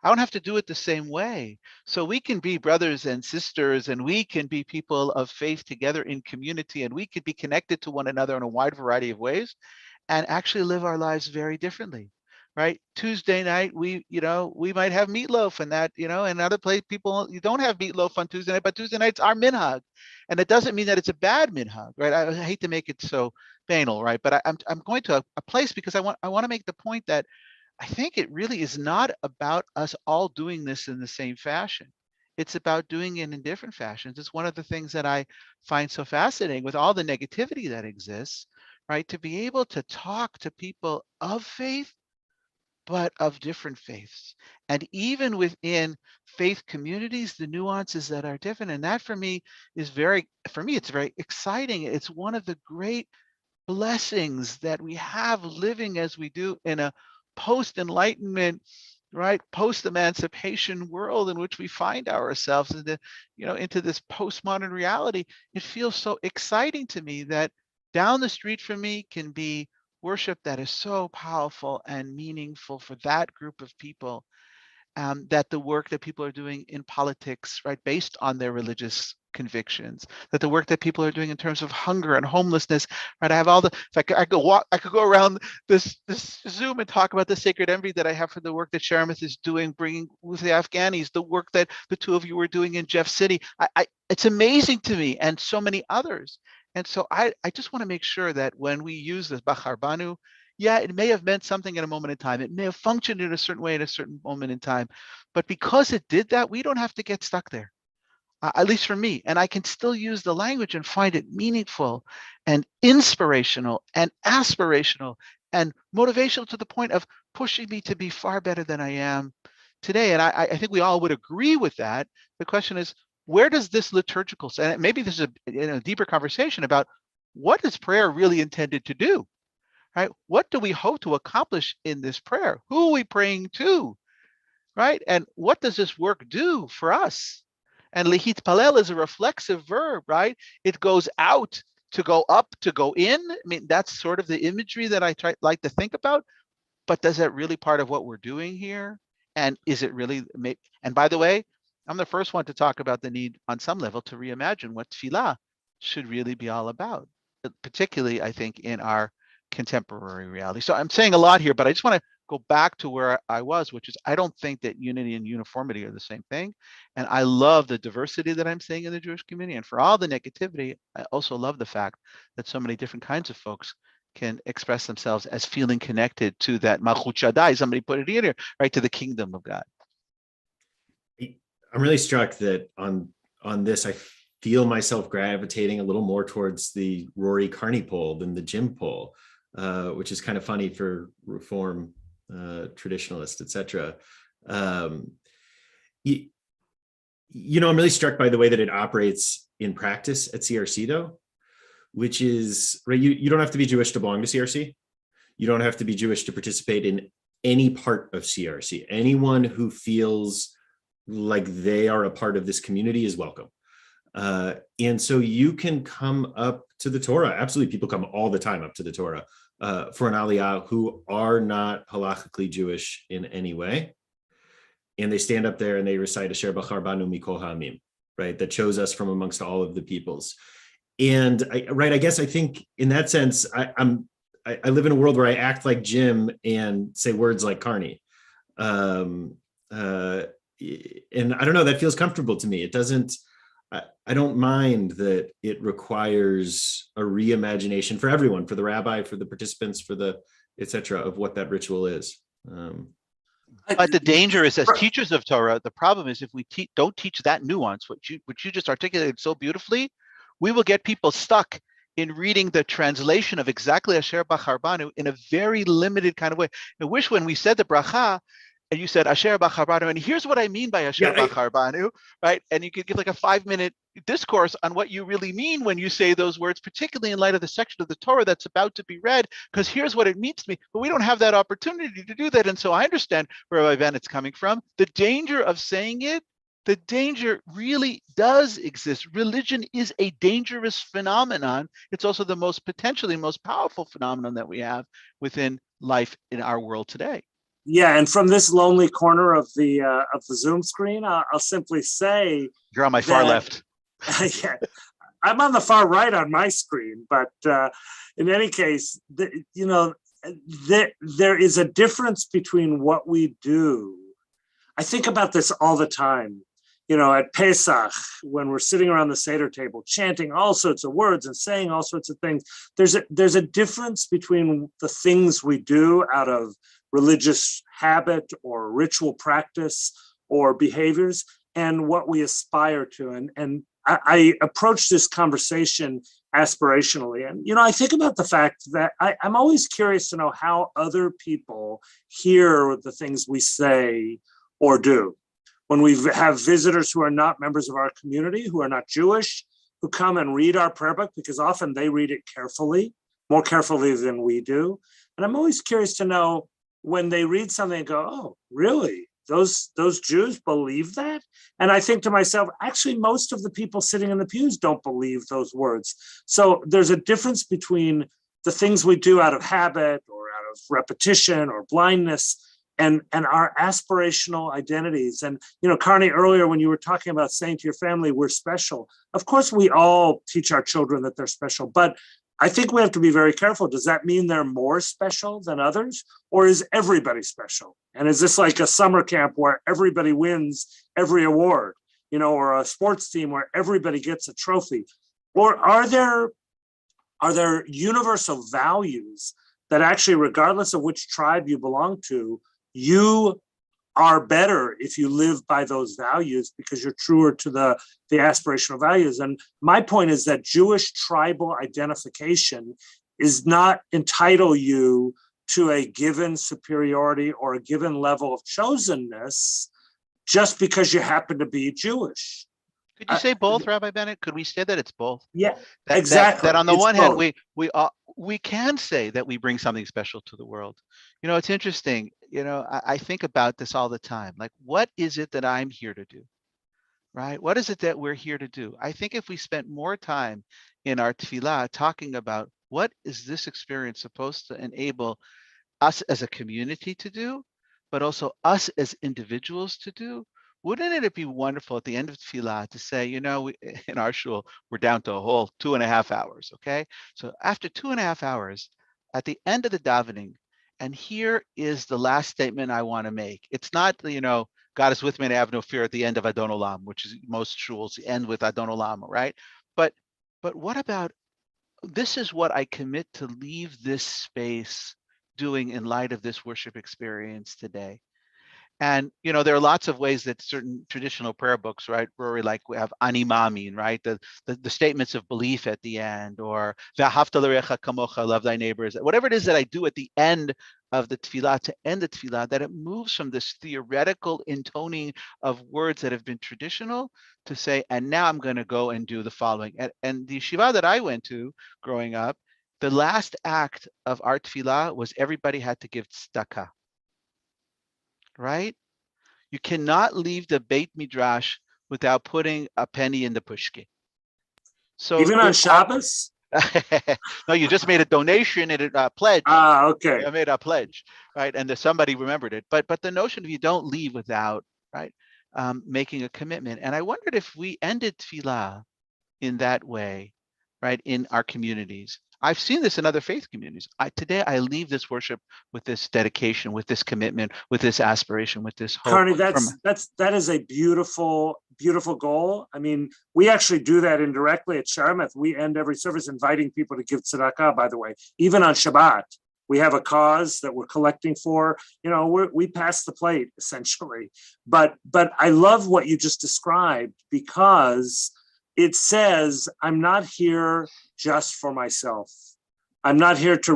I don't have to do it the same way. So we can be brothers and sisters, and we can be people of faith together in community, and we could be connected to one another in a wide variety of ways and actually live our lives very differently, right? Tuesday night, we might have meatloaf, and that, in other places, people, you don't have meatloaf on Tuesday night, but Tuesday night's our minhag. And it doesn't mean that it's a bad minhag, right? I hate to make it so banal, right? But I'm going to a place because I want to make the point that I think it really is not about us all doing this in the same fashion. It's about doing it in different fashions. It's one of the things that I find so fascinating with all the negativity that exists, right? To be able to talk to people of faith, but of different faiths. And even within faith communities, the nuances that are different. And that for me, it's very exciting. It's one of the great blessings that we have living as we do in a post-enlightenment, right, post-emancipation world in which we find ourselves into this postmodern reality. It feels so exciting to me that down the street from me can be worship that is so powerful and meaningful for that group of people, that the work that people are doing in politics, right, based on their religious convictions, that the work that people are doing in terms of hunger and homelessness, right? I have all the, if I could go around this Zoom and talk about the sacred envy that I have for the work that Sharamith is doing, bringing with the Afghanis, the work that the two of you were doing in Jeff City. It's amazing to me, and so many others. And so I just want to make sure that when we use this Bachar Banu, yeah, it may have meant something at a moment in time. It may have functioned in a certain way at a certain moment in time. But because it did that, we don't have to get stuck there, at least for me. And I can still use the language and find it meaningful and inspirational and aspirational and motivational to the point of pushing me to be far better than I am today. And I think we all would agree with that. The question is, where does this liturgical, and maybe this is a deeper conversation about what is prayer really intended to do? Right? What do we hope to accomplish in this prayer? Who are we praying to? Right? And what does this work do for us? And lehitpalel is a reflexive verb, right? It goes out to go up, to go in. I mean, that's sort of the imagery that I like to think about. But does that really part of what we're doing here? And is it really? And by the way, I'm the first one to talk about the need on some level to reimagine what tefillah should really be all about, particularly, I think, in our contemporary reality. So I'm saying a lot here, but I just want to go back to where I was, which is I don't think that unity and uniformity are the same thing. And I love the diversity that I'm seeing in the Jewish community. And for all the negativity, I also love the fact that so many different kinds of folks can express themselves as feeling connected to that Malchut Shaddai. Somebody put it in here, right, to the kingdom of God. I'm really struck that on this, I feel myself gravitating a little more towards the Rory Carney poll than the Jim poll, which is kind of funny for Reform traditionalists, etc. I'm really struck by the way that it operates in practice at CRC, though, which is, right, you don't have to be Jewish to belong to CRC. You don't have to be Jewish to participate in any part of CRC. Anyone who feels like they are a part of this community is welcome. And so you can come up to the Torah. Absolutely, people come all the time up to the Torah for an aliyah who are not halachically Jewish in any way. And they stand up there and they recite Asher Bachar Banu Mikol Ha'amim, right? That chose us from amongst all of the peoples. And I guess I think in that sense, I live in a world where I act like Jim and say words like Carney. And I don't know, that feels comfortable to me. It doesn't, I don't mind that it requires a reimagination for everyone, for the rabbi, for the participants, for the et cetera, of what that ritual is. But the danger is, as teachers of Torah, the problem is if we don't teach that nuance, which you just articulated so beautifully, we will get people stuck in reading the translation of exactly Asher Bachar Banu in a very limited kind of way. I wish when we said the bracha, and you said Asher Bachar Banu, and here's what I mean by Asher Bachar Banu, right? And you could give like a 5-minute discourse on what you really mean when you say those words, particularly in light of the section of the Torah that's about to be read, because here's what it means to me. But we don't have that opportunity to do that. And so I understand where Rabbi Bennett's coming from. The danger of saying it, the danger really does exist. Religion is a dangerous phenomenon. It's also the potentially most powerful phenomenon that we have within life in our world today. Yeah, and from this lonely corner of the Zoom screen, I'll simply say you're on my far left. Yeah, I'm on the far right on my screen, but in any case, there is a difference between what we do. I think about this all the time. At Pesach, when we're sitting around the Seder table, chanting all sorts of words and saying all sorts of things, there's a difference between the things we do out of religious habit or ritual practice or behaviors and what we aspire to. And I approach this conversation aspirationally. And, I think about the fact that I'm always curious to know how other people hear the things we say or do. When we have visitors who are not members of our community, who are not Jewish, who come and read our prayer book, because often they read it carefully more carefully than we do. And I'm always curious to know when they read something and go, oh, really? Those Jews believe that? And I think to myself, actually, most of the people sitting in the pews don't believe those words. So there's a difference between the things we do out of habit or out of repetition or blindness and our aspirational identities. And, Carney, earlier when you were talking about saying to your family, we're special, of course, we all teach our children that they're special, but I think we have to be very careful. Does that mean they're more special than others? Or is everybody special? And is this like a summer camp where everybody wins every award, or a sports team where everybody gets a trophy? Or are there universal values that actually, regardless of which tribe you belong to, you are better if you live by those values because you're truer to the aspirational values? And my point is that Jewish tribal identification is not entitle you to a given superiority or a given level of chosenness just because you happen to be Jewish. Could you say both, Rabbi Bennett? Could we say that it's both? Yeah, that, exactly. That on the it's one both. hand, we can say that we bring something special to the world. It's interesting. I think about this all the time. Like, what is it that I'm here to do? Right? What is it that we're here to do? I think if we spent more time in our tefillah talking about what is this experience supposed to enable us as a community to do, but also us as individuals to do, wouldn't it be wonderful at the end of tefillah to say, in our shul, we're down to a whole 2.5 hours, okay? So after 2.5 hours, at the end of the davening, and here is the last statement I want to make. It's not, God is with me and I have no fear at the end of Adon Olam, which is most shuls end with Adon Olam, right? But what about, this is what I commit to leave this space doing in light of this worship experience today. And there are lots of ways that certain traditional prayer books, right, Rory, like we have Ani Maamin, right, the statements of belief at the end, or V'ahavta l'recha kamocha, love thy neighbors, whatever it is that I do at the end of the tefillah to end the tefillah, that it moves from this theoretical intoning of words that have been traditional to say, and now I'm going to go and do the following. And the yeshiva that I went to growing up, the last act of our tefillah was everybody had to give tzedakah. Right? You cannot leave the Beit Midrash without putting a penny in the pushki. So even on Shabbos? No, you just made a donation and a pledge. Okay. I made a pledge, right? And somebody remembered it. But the notion of you don't leave without, right, making a commitment. And I wondered if we ended tefillah in that way, right, in our communities. I've seen this in other faith communities. Today I leave this worship with this dedication, with this commitment, with this aspiration, with this hope. Carney, that is a beautiful, beautiful goal. I mean, we actually do that indirectly at Sharameth. We end every service inviting people to give tzedakah, by the way, even on Shabbat. We have a cause that we're collecting for. We pass the plate, essentially. But I love what you just described, because it says, I'm not here just for myself. I'm not here to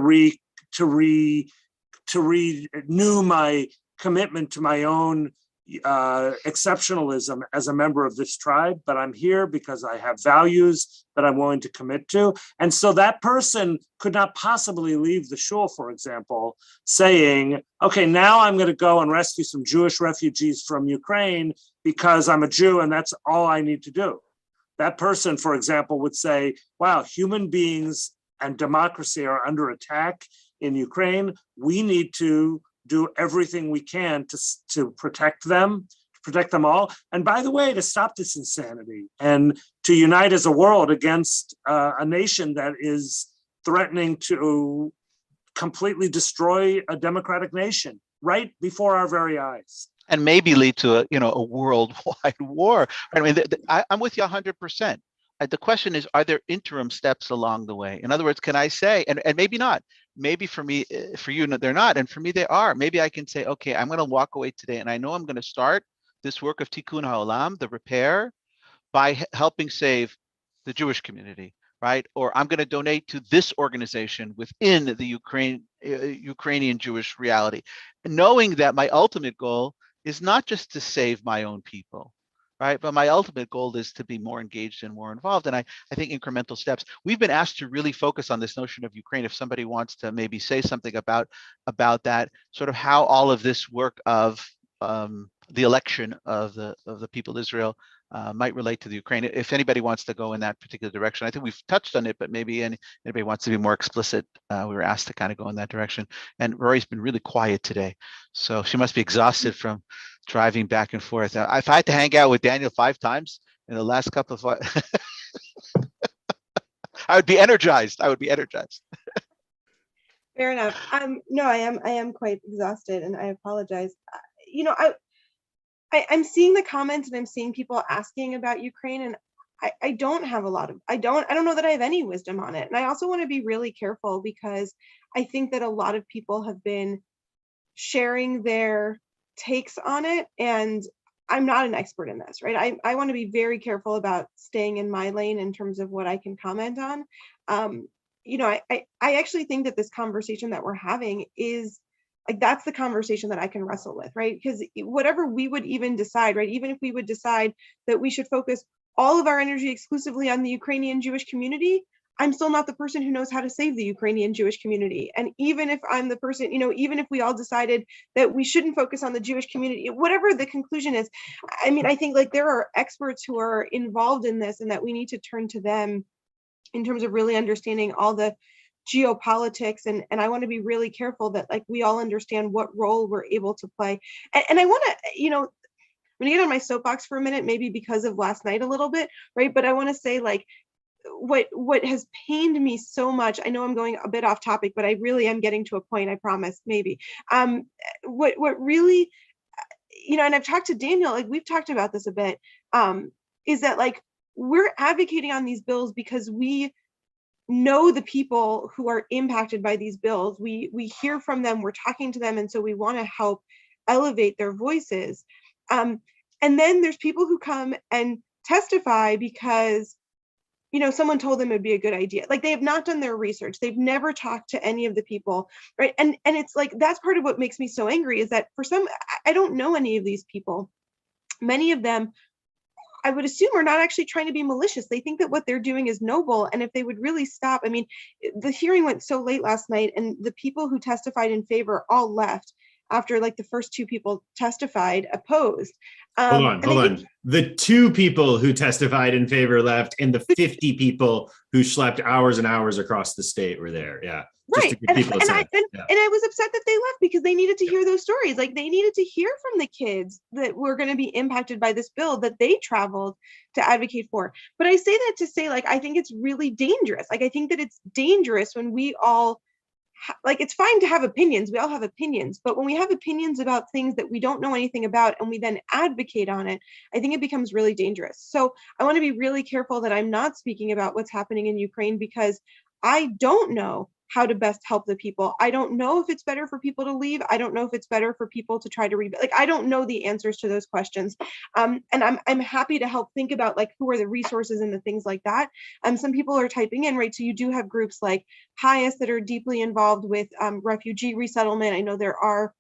renew my commitment to my own exceptionalism as a member of this tribe, but I'm here because I have values that I'm willing to commit to. And so that person could not possibly leave the shul, for example, saying, okay, now I'm going to go and rescue some Jewish refugees from Ukraine because I'm a Jew and that's all I need to do. That person, for example, would say, wow, human beings and democracy are under attack in Ukraine. We need to do everything we can to protect them, to protect them all. And by the way, to stop this insanity and to unite as a world against a nation that is threatening to completely destroy a democratic nation right before our very eyes. And maybe lead to a worldwide war. I mean, I'm with you 100%. The question is, are there interim steps along the way? In other words, can I say, and maybe not, maybe for me, for you, they're not, and for me, they are. Maybe I can say, okay, I'm going to walk away today, and I know I'm going to start this work of Tikkun HaOlam, the repair, by helping save the Jewish community, right? Or I'm going to donate to this organization within the Ukrainian Jewish reality, knowing that my ultimate goal is not just to save my own people, right? But my ultimate goal is to be more engaged and more involved. And I think incremental steps. We've been asked to really focus on this notion of Ukraine. If somebody wants to maybe say something about that, sort of how all of this work of the election of the people of Israel might relate to the Ukraine. If anybody wants to go in that particular direction, I think we've touched on it, but maybe anybody wants to be more explicit, we were asked to kind of go in that direction. And Rory's been really quiet today, so she must be exhausted from driving back and forth. If I had to hang out with Daniel 5 times in the last couple of I would be energized. Fair enough. No, I am quite exhausted, and I apologize. I'm seeing the comments, and I'm seeing people asking about Ukraine, and I don't have a lot of, I don't know that I have any wisdom on it. And I also want to be really careful, because I think that a lot of people have been sharing their takes on it, and I'm not an expert in this, right? I want to be very careful about staying in my lane in terms of what I can comment on. I actually think that this conversation that we're having is like, that's the conversation that I can wrestle with, right? Because whatever we would even decide, right? Even if we would decide that we should focus all of our energy exclusively on the Ukrainian Jewish community, I'm still not the person who knows how to save the Ukrainian Jewish community. And even if I'm the person, even if we all decided that we shouldn't focus on the Jewish community, whatever the conclusion is, I mean, I think like there are experts who are involved in this, and that we need to turn to them in terms of really understanding all the geopolitics. And I want to be really careful that like we all understand what role we're able to play. And I want to, I'm going to get on my soapbox for a minute, maybe because of last night a little bit, right? But I want to say like, what has pained me so much, I know I'm going a bit off topic, but I really am getting to a point, I promise, maybe. What really, and I've talked to Daniel, like we've talked about this a bit, is that like we're advocating on these bills because we know the people who are impacted by these bills. We hear from them, we're talking to them, and so we want to help elevate their voices. And then there's people who come and testify because someone told them it'd be a good idea. Like they have not done their research. They've never talked to any of the people, right? And it's like, that's part of what makes me so angry, is that for some, I don't know any of these people. Many of them, I would assume, are not actually trying to be malicious. They think that what they're doing is noble. And if they would really stop, I mean, the hearing went so late last night, and the people who testified in favor all left after like the first 2 people testified opposed. Hold on. The 2 people who testified in favor left, and the 50 people who schlepped hours and hours across the state were there. Yeah. Right. And I was upset that they left, because they needed to hear those stories. Like they needed to hear from the kids that were going to be impacted by this bill that they traveled to advocate for. But I say that to say, like, I think it's really dangerous. Like, I think that it's dangerous when we all, like, it's fine to have opinions. We all have opinions. But when we have opinions about things that we don't know anything about, and we then advocate on it, I think it becomes really dangerous. So I want to be really careful that I'm not speaking about what's happening in Ukraine, because I don't know how to best help the people. I don't know if it's better for people to leave. I don't know if it's better for people to try to rebuild. Like, I don't know the answers to those questions. And I'm happy to help think about like who are the resources and the things like that. Some people are typing in, right? So you do have groups like HIAS that are deeply involved with refugee resettlement. I know there are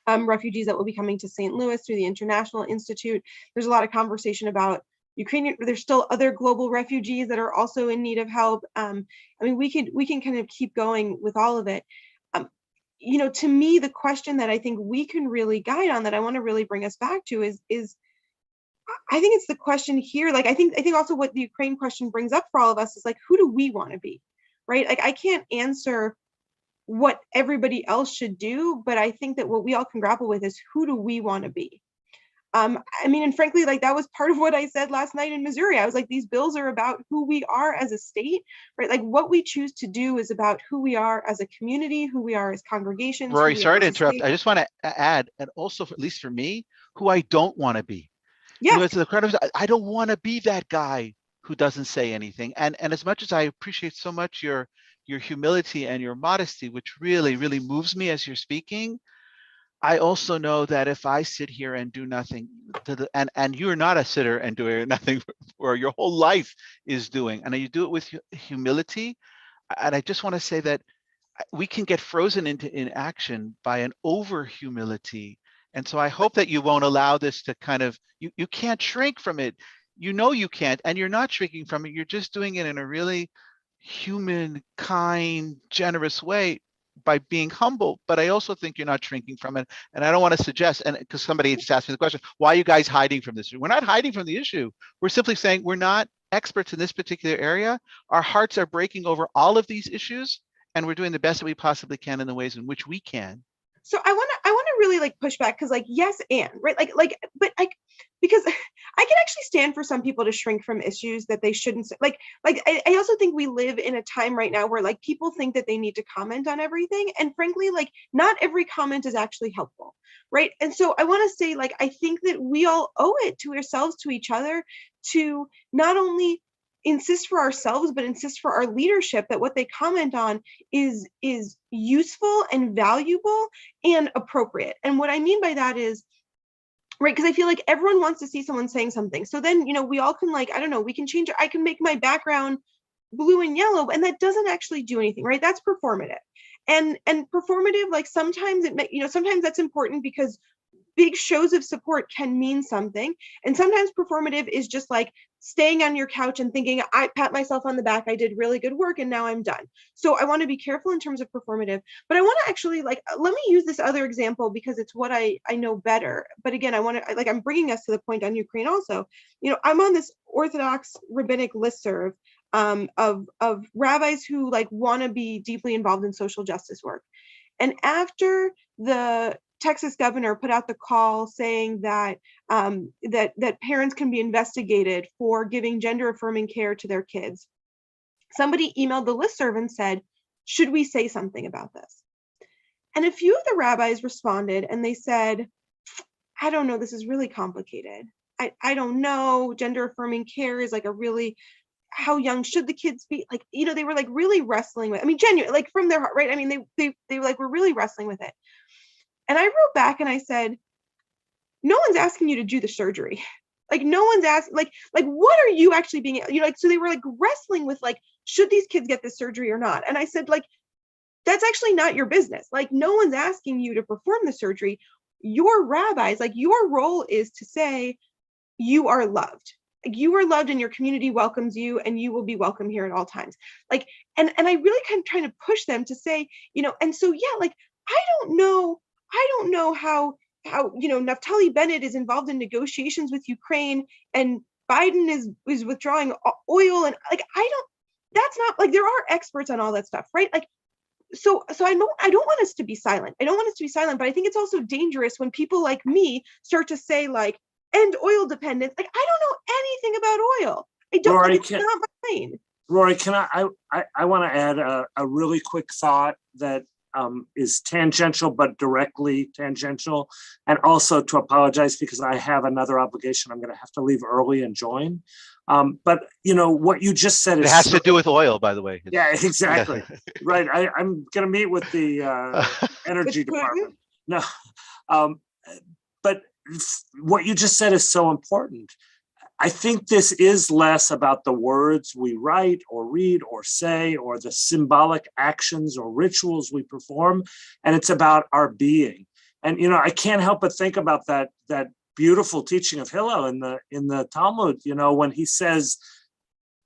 refugees that will be coming to St. Louis through the International Institute. There's a lot of conversation about Ukrainian, there's still other global refugees that are also in need of help. I mean, we can kind of keep going with all of it. To me, the question that I think we can really guide on, that I want to really bring us back to is I think it's the question here. Like, I think also what the Ukraine question brings up for all of us is like, who do we want to be, right? Like, I can't answer what everybody else should do, but I think that what we all can grapple with is, who do we want to be? I mean, and frankly, like that was part of what I said last night in Missouri. I was like, these bills are about who we are as a state, right? Like what we choose to do is about who we are as a community, who we are as congregations. Rory, sorry to interrupt. I just want to add, and also, at least for me, who I don't want to be. Yeah. I don't want to be that guy who doesn't say anything. And as much as I appreciate so much your humility and your modesty, which really, really moves me as you're speaking, I also know that if I sit here and do nothing, and you're not a sitter and doing nothing, or your whole life is doing, and you do it with humility. And I just want to say that we can get frozen into inaction by an over humility And so I hope that you won't allow this to kind of, you can't shrink from it. You know you can't, and you're not shrinking from it. You're just doing it in a really human, kind, generous way by being humble. But I also think you're not shrinking from it. And I don't want to suggest, and because somebody just asked me the question, why are you guys hiding from this? We're not hiding from the issue. We're simply saying we're not experts in this particular area. Our hearts are breaking over all of these issues, and we're doing the best that we possibly can in the ways in which we can. So I want to really like push back, because like, yes, and right, but because I can actually stand for some people to shrink from issues that they shouldn't. Like I also think we live in a time right now where like people think that they need to comment on everything, and frankly, like not every comment is actually helpful, right? And so I want to say, like, I think that we all owe it to ourselves, to each other, to not only insist for ourselves, but insist for our leadership that what they comment on is useful and valuable and appropriate. And what I mean by that is, right, because I feel like everyone wants to see someone saying something. So then, we all can, like, I don't know, we can change it. I can make my background blue and yellow, and that doesn't actually do anything, right? That's performative. And performative, like sometimes sometimes that's important because big shows of support can mean something. And sometimes performative is just like staying on your couch and thinking, I pat myself on the back, I did really good work, and now I'm done. So I want to be careful in terms of performative, but I want to actually, like, let me use this other example because it's what I know better. But again, I'm bringing us to the point on Ukraine also. I'm on this Orthodox rabbinic listserv of rabbis who like want to be deeply involved in social justice work. And after the Texas governor put out the call saying that that parents can be investigated for giving gender affirming care to their kids, somebody emailed the listserv and said, should we say something about this? And a few of the rabbis responded and they said, I don't know, this is really complicated. I don't know, gender affirming care is like a really, how young should the kids be? Like, they were like really wrestling with, genuine, like from their heart, right? They like were really wrestling with it. And I wrote back and I said, no one's asking you to do the surgery. Like, no one's asking, like, what are you actually being, so they were like wrestling with like, should these kids get this surgery or not? And I said, like, that's actually not your business. Like, no one's asking you to perform the surgery. Your rabbis, like, your role is to say, you are loved. Like, you are loved and your community welcomes you and you will be welcome here at all times. Like, and I really kind of trying to push them to say, and so, yeah, like, I don't know how Naftali Bennett is involved in negotiations with Ukraine and Biden is withdrawing oil, and like that's not, like, there are experts on all that stuff, right? Like, so I don't want us to be silent. I don't want us to be silent, but I think it's also dangerous when people like me start to say, like, end oil dependence. Like, I don't know anything about oil. I don't. Rory, it's not my lane. Rory, can I want to add a really quick thought that is tangential, but directly tangential, and also to apologize because I have another obligation. I'm going to have to leave early and join. But what you just said, it has to do with oil, by the way. Yeah, exactly. Right. I'm going to meet with the energy department. No, but what you just said is so important. I think this is less about the words we write or read or say or the symbolic actions or rituals we perform, and it's about our being. And I can't help but think about that beautiful teaching of Hillel in the Talmud. When he says,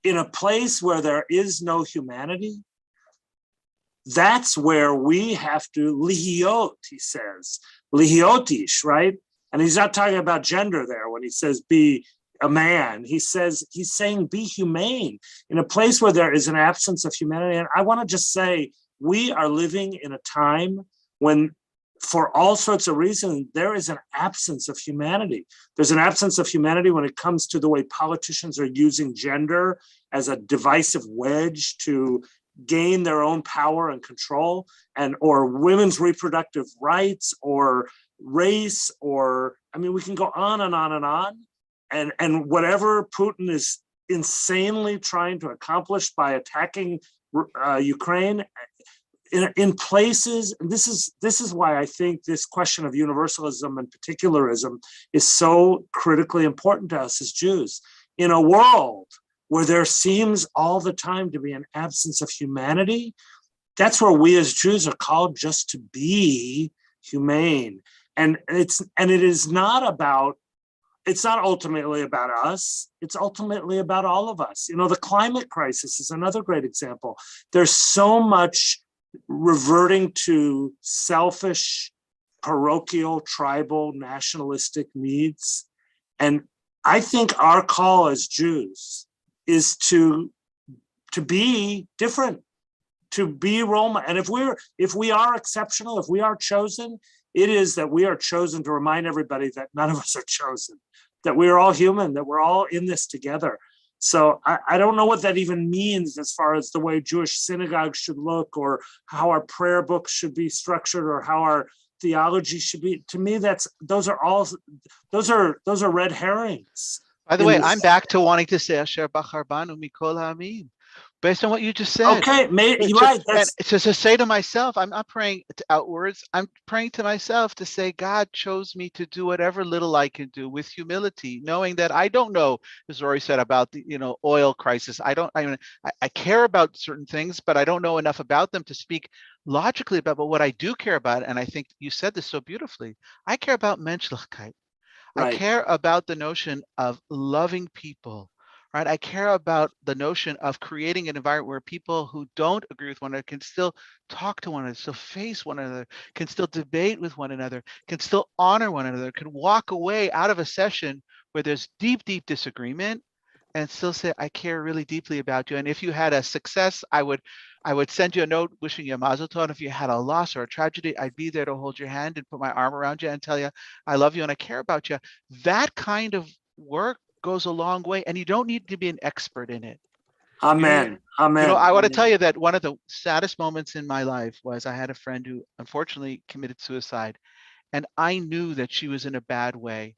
in a place where there is no humanity, that's where we have to lihiot. He says lihiotish, right? And he's not talking about gender there when he says be a man. He's saying be humane in a place where there is an absence of humanity. And I want to just say, we are living in a time when, for all sorts of reasons, there is an absence of humanity. There's an absence of humanity when it comes to the way politicians are using gender as a divisive wedge to gain their own power and control, or women's reproductive rights, or race, or we can go on and on and on. And whatever Putin is insanely trying to accomplish by attacking Ukraine, in places, and this is why I think this question of universalism and particularism is so critically important to us as Jews. In a world where there seems all the time to be an absence of humanity, that's where we as Jews are called just to be humane. And it is not about, it's not ultimately about us. It's ultimately about all of us. The climate crisis is another great example. There's so much reverting to selfish, parochial, tribal, nationalistic needs. And I think our call as Jews is to be different, to be Roma. And if we are exceptional, if we are chosen, it is that we are chosen to remind everybody that none of us are chosen, that we are all human, that we're all in this together. So I don't know what that even means as far as the way Jewish synagogues should look, or how our prayer books should be structured, or how our theology should be. To me, those are red herrings. By the way, I'm back to wanting to say Asher Bachar Banu Mikol Ha'amim, based on what you just said. Okay, you're right. And to say to myself, I'm not praying outwards. I'm praying to myself to say, God chose me to do whatever little I can do with humility, knowing that I don't know, as Rory said, about the oil crisis. I care about certain things, but I don't know enough about them to speak logically about. But what I do care about, and I think you said this so beautifully, I care about menschlichkeit. Right. I care about the notion of loving people, right? I care about the notion of creating an environment where people who don't agree with one another can still talk to one another, still face one another, can still debate with one another, can still honor one another, can walk away out of a session where there's deep, deep disagreement and still say, I care really deeply about you. And if you had a success, I would send you a note wishing you a mazel tov. And if you had a loss or a tragedy, I'd be there to hold your hand and put my arm around you and tell you, I love you and I care about you. That kind of work goes a long way, and you don't need to be an expert in it. Amen. Amen. I want to tell you that one of the saddest moments in my life was I had a friend who unfortunately committed suicide, and I knew that she was in a bad way.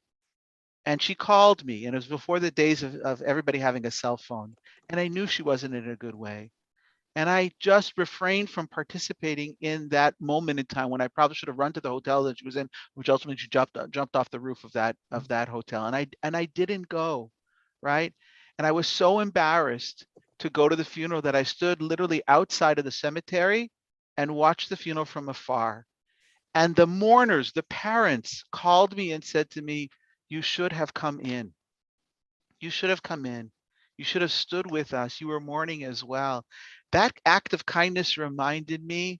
And she called me, and it was before the days of everybody having a cell phone. And I knew she wasn't in a good way. And I just refrained from participating in that moment in time when I probably should have run to the hotel that she was in, which ultimately she jumped off the roof of that hotel. And I didn't go, right? And I was so embarrassed to go to the funeral that I stood literally outside of the cemetery and watched the funeral from afar. And the mourners, the parents, called me and said to me, you should have come in. You should have come in. You should have stood with us. You were mourning as well. That act of kindness reminded me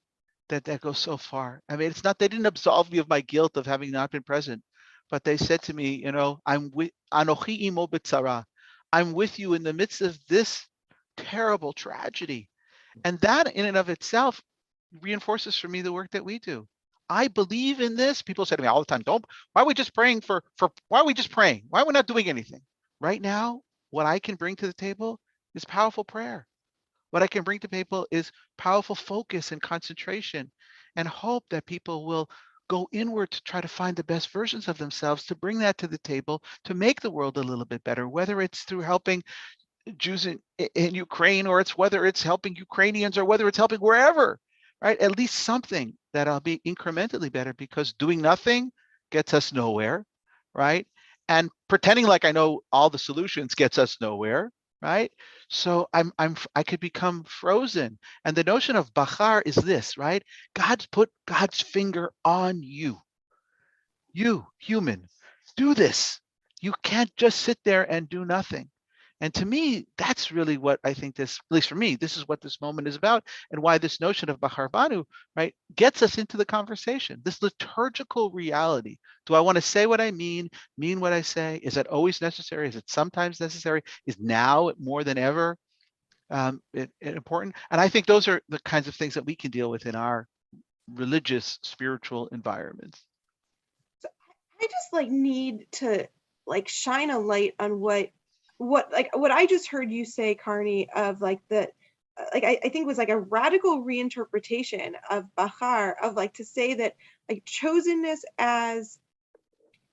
that goes so far. I mean, it's not, they didn't absolve me of my guilt of having not been present, but they said to me, I'm with Anochi imo b'tzara. I'm with you in the midst of this terrible tragedy. And that in and of itself reinforces for me the work that we do. I believe in this. People say to me all the time, why are we just praying why are we just praying? Why are we not doing anything? Right now, what I can bring to the table is powerful prayer. What I can bring to people is powerful focus and concentration, and hope that people will go inward to try to find the best versions of themselves, to bring that to the table, to make the world a little bit better, whether it's through helping Jews in Ukraine, or whether it's helping Ukrainians, or whether it's helping wherever, right? At least something that'll be incrementally better, because doing nothing gets us nowhere, right? And pretending like I know all the solutions gets us nowhere, right? So I could become frozen. And the notion of Bachar is this, right? God's put God's finger on you. You, human, do this. You can't just sit there and do nothing. And to me, that's really what I think this, at least for me, this is what this moment is about, and why this notion of Bachar Banu, right, gets us into the conversation. This liturgical reality. Do I want to say what I mean what I say? Is that always necessary? Is it sometimes necessary? Is now more than ever important? And I think those are the kinds of things that we can deal with in our religious, spiritual environments. So I just need to shine a light on what I just heard you say, Carney, of I think was a radical reinterpretation of Bachar, of to say that chosenness as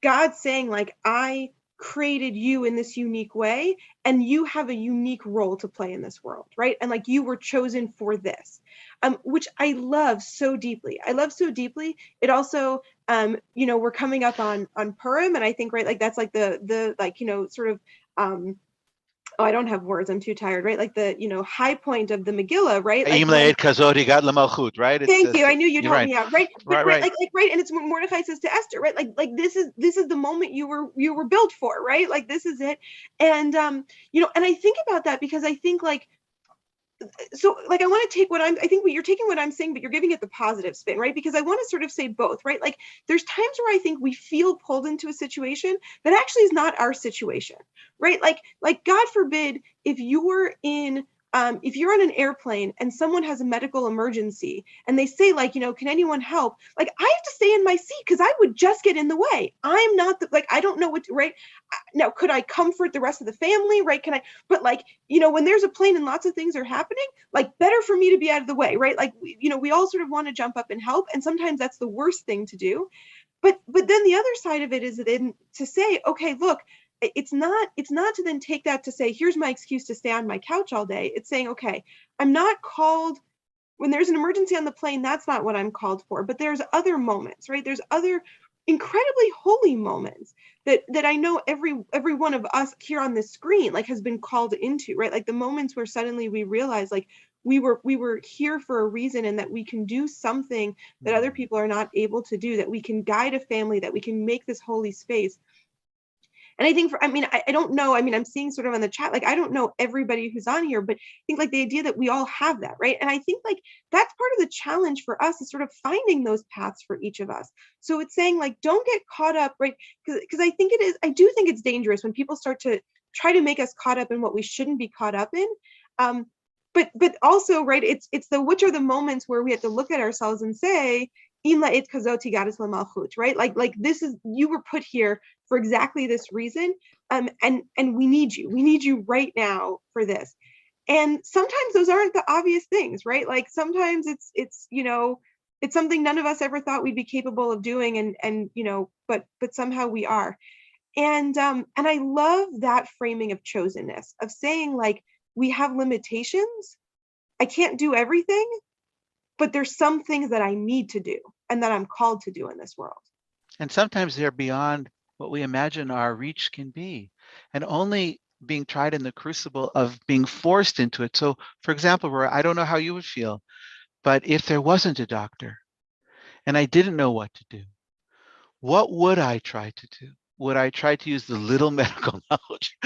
God saying I created you in this unique way, and you have a unique role to play in this world, right? And you were chosen for this, which I love so deeply. It also, we're coming up on Purim, and I think, right, that's the sort of Oh, I don't have words. I'm too tired, right? Like the, high point of the Megillah, right? Like Im le'ed kazot higat lemalchut, right? It's thank you. I knew you'd you're help right. me out, right? But Right. right, and it's what Mordecai says to Esther, right? Like this is the moment you were built for, right? Like this is it. And and I think about that because I think like so like I want to take I think you're taking what I'm saying, but you're giving it the positive spin, right? Because I want to sort of say both, right? Like there's times where I think we feel pulled into a situation that actually is not our situation, right? Like God forbid if you're on an airplane and someone has a medical emergency and they say like, can anyone help? Like I have to stay in my seat because I would just get in the way. I'm not I don't know what to, right? Now, could I comfort the rest of the family, right? Can I, but like, when there's a plane and lots of things are happening, like better for me to be out of the way, right? Like, we all sort of want to jump up and help. And sometimes that's the worst thing to do. But then the other side of it is then to say, okay, look, it's not to then take that to say, here's my excuse to stay on my couch all day. It's saying, okay, I'm not called when there's an emergency on the plane, that's not what I'm called for. But there's other moments, right? There's other incredibly holy moments that I know every one of us here on this screen like has been called into, right? Like the moments where suddenly we realize like we were here for a reason and that we can do something that other people are not able to do, that we can guide a family, that we can make this holy space. And I think I don't know. I'm seeing sort of on the chat, like, I don't know everybody who's on here, but I think like the idea that we all have that, right? And I think like that's part of the challenge for us is sort of finding those paths for each of us. So it's saying like, don't get caught up, right? Because I do think it's dangerous when people start to try to make us caught up in what we shouldn't be caught up in. But also, right, it's which are the moments where we have to look at ourselves and say, right? Like this is, you were put here for exactly this reason. And we need you right now for this. And sometimes those aren't the obvious things, right? Like sometimes it's it's something none of us ever thought we'd be capable of doing, and but somehow we are. And I love that framing of chosenness, of saying like we have limitations. I can't do everything, but there's some things that I need to do and that I'm called to do in this world. And sometimes they're beyond what we imagine our reach can be, and only being tried in the crucible of being forced into it. So, for example, Roy, I don't know how you would feel, but if there wasn't a doctor and I didn't know what to do, what would I try to do? Would I try to use the little medical knowledge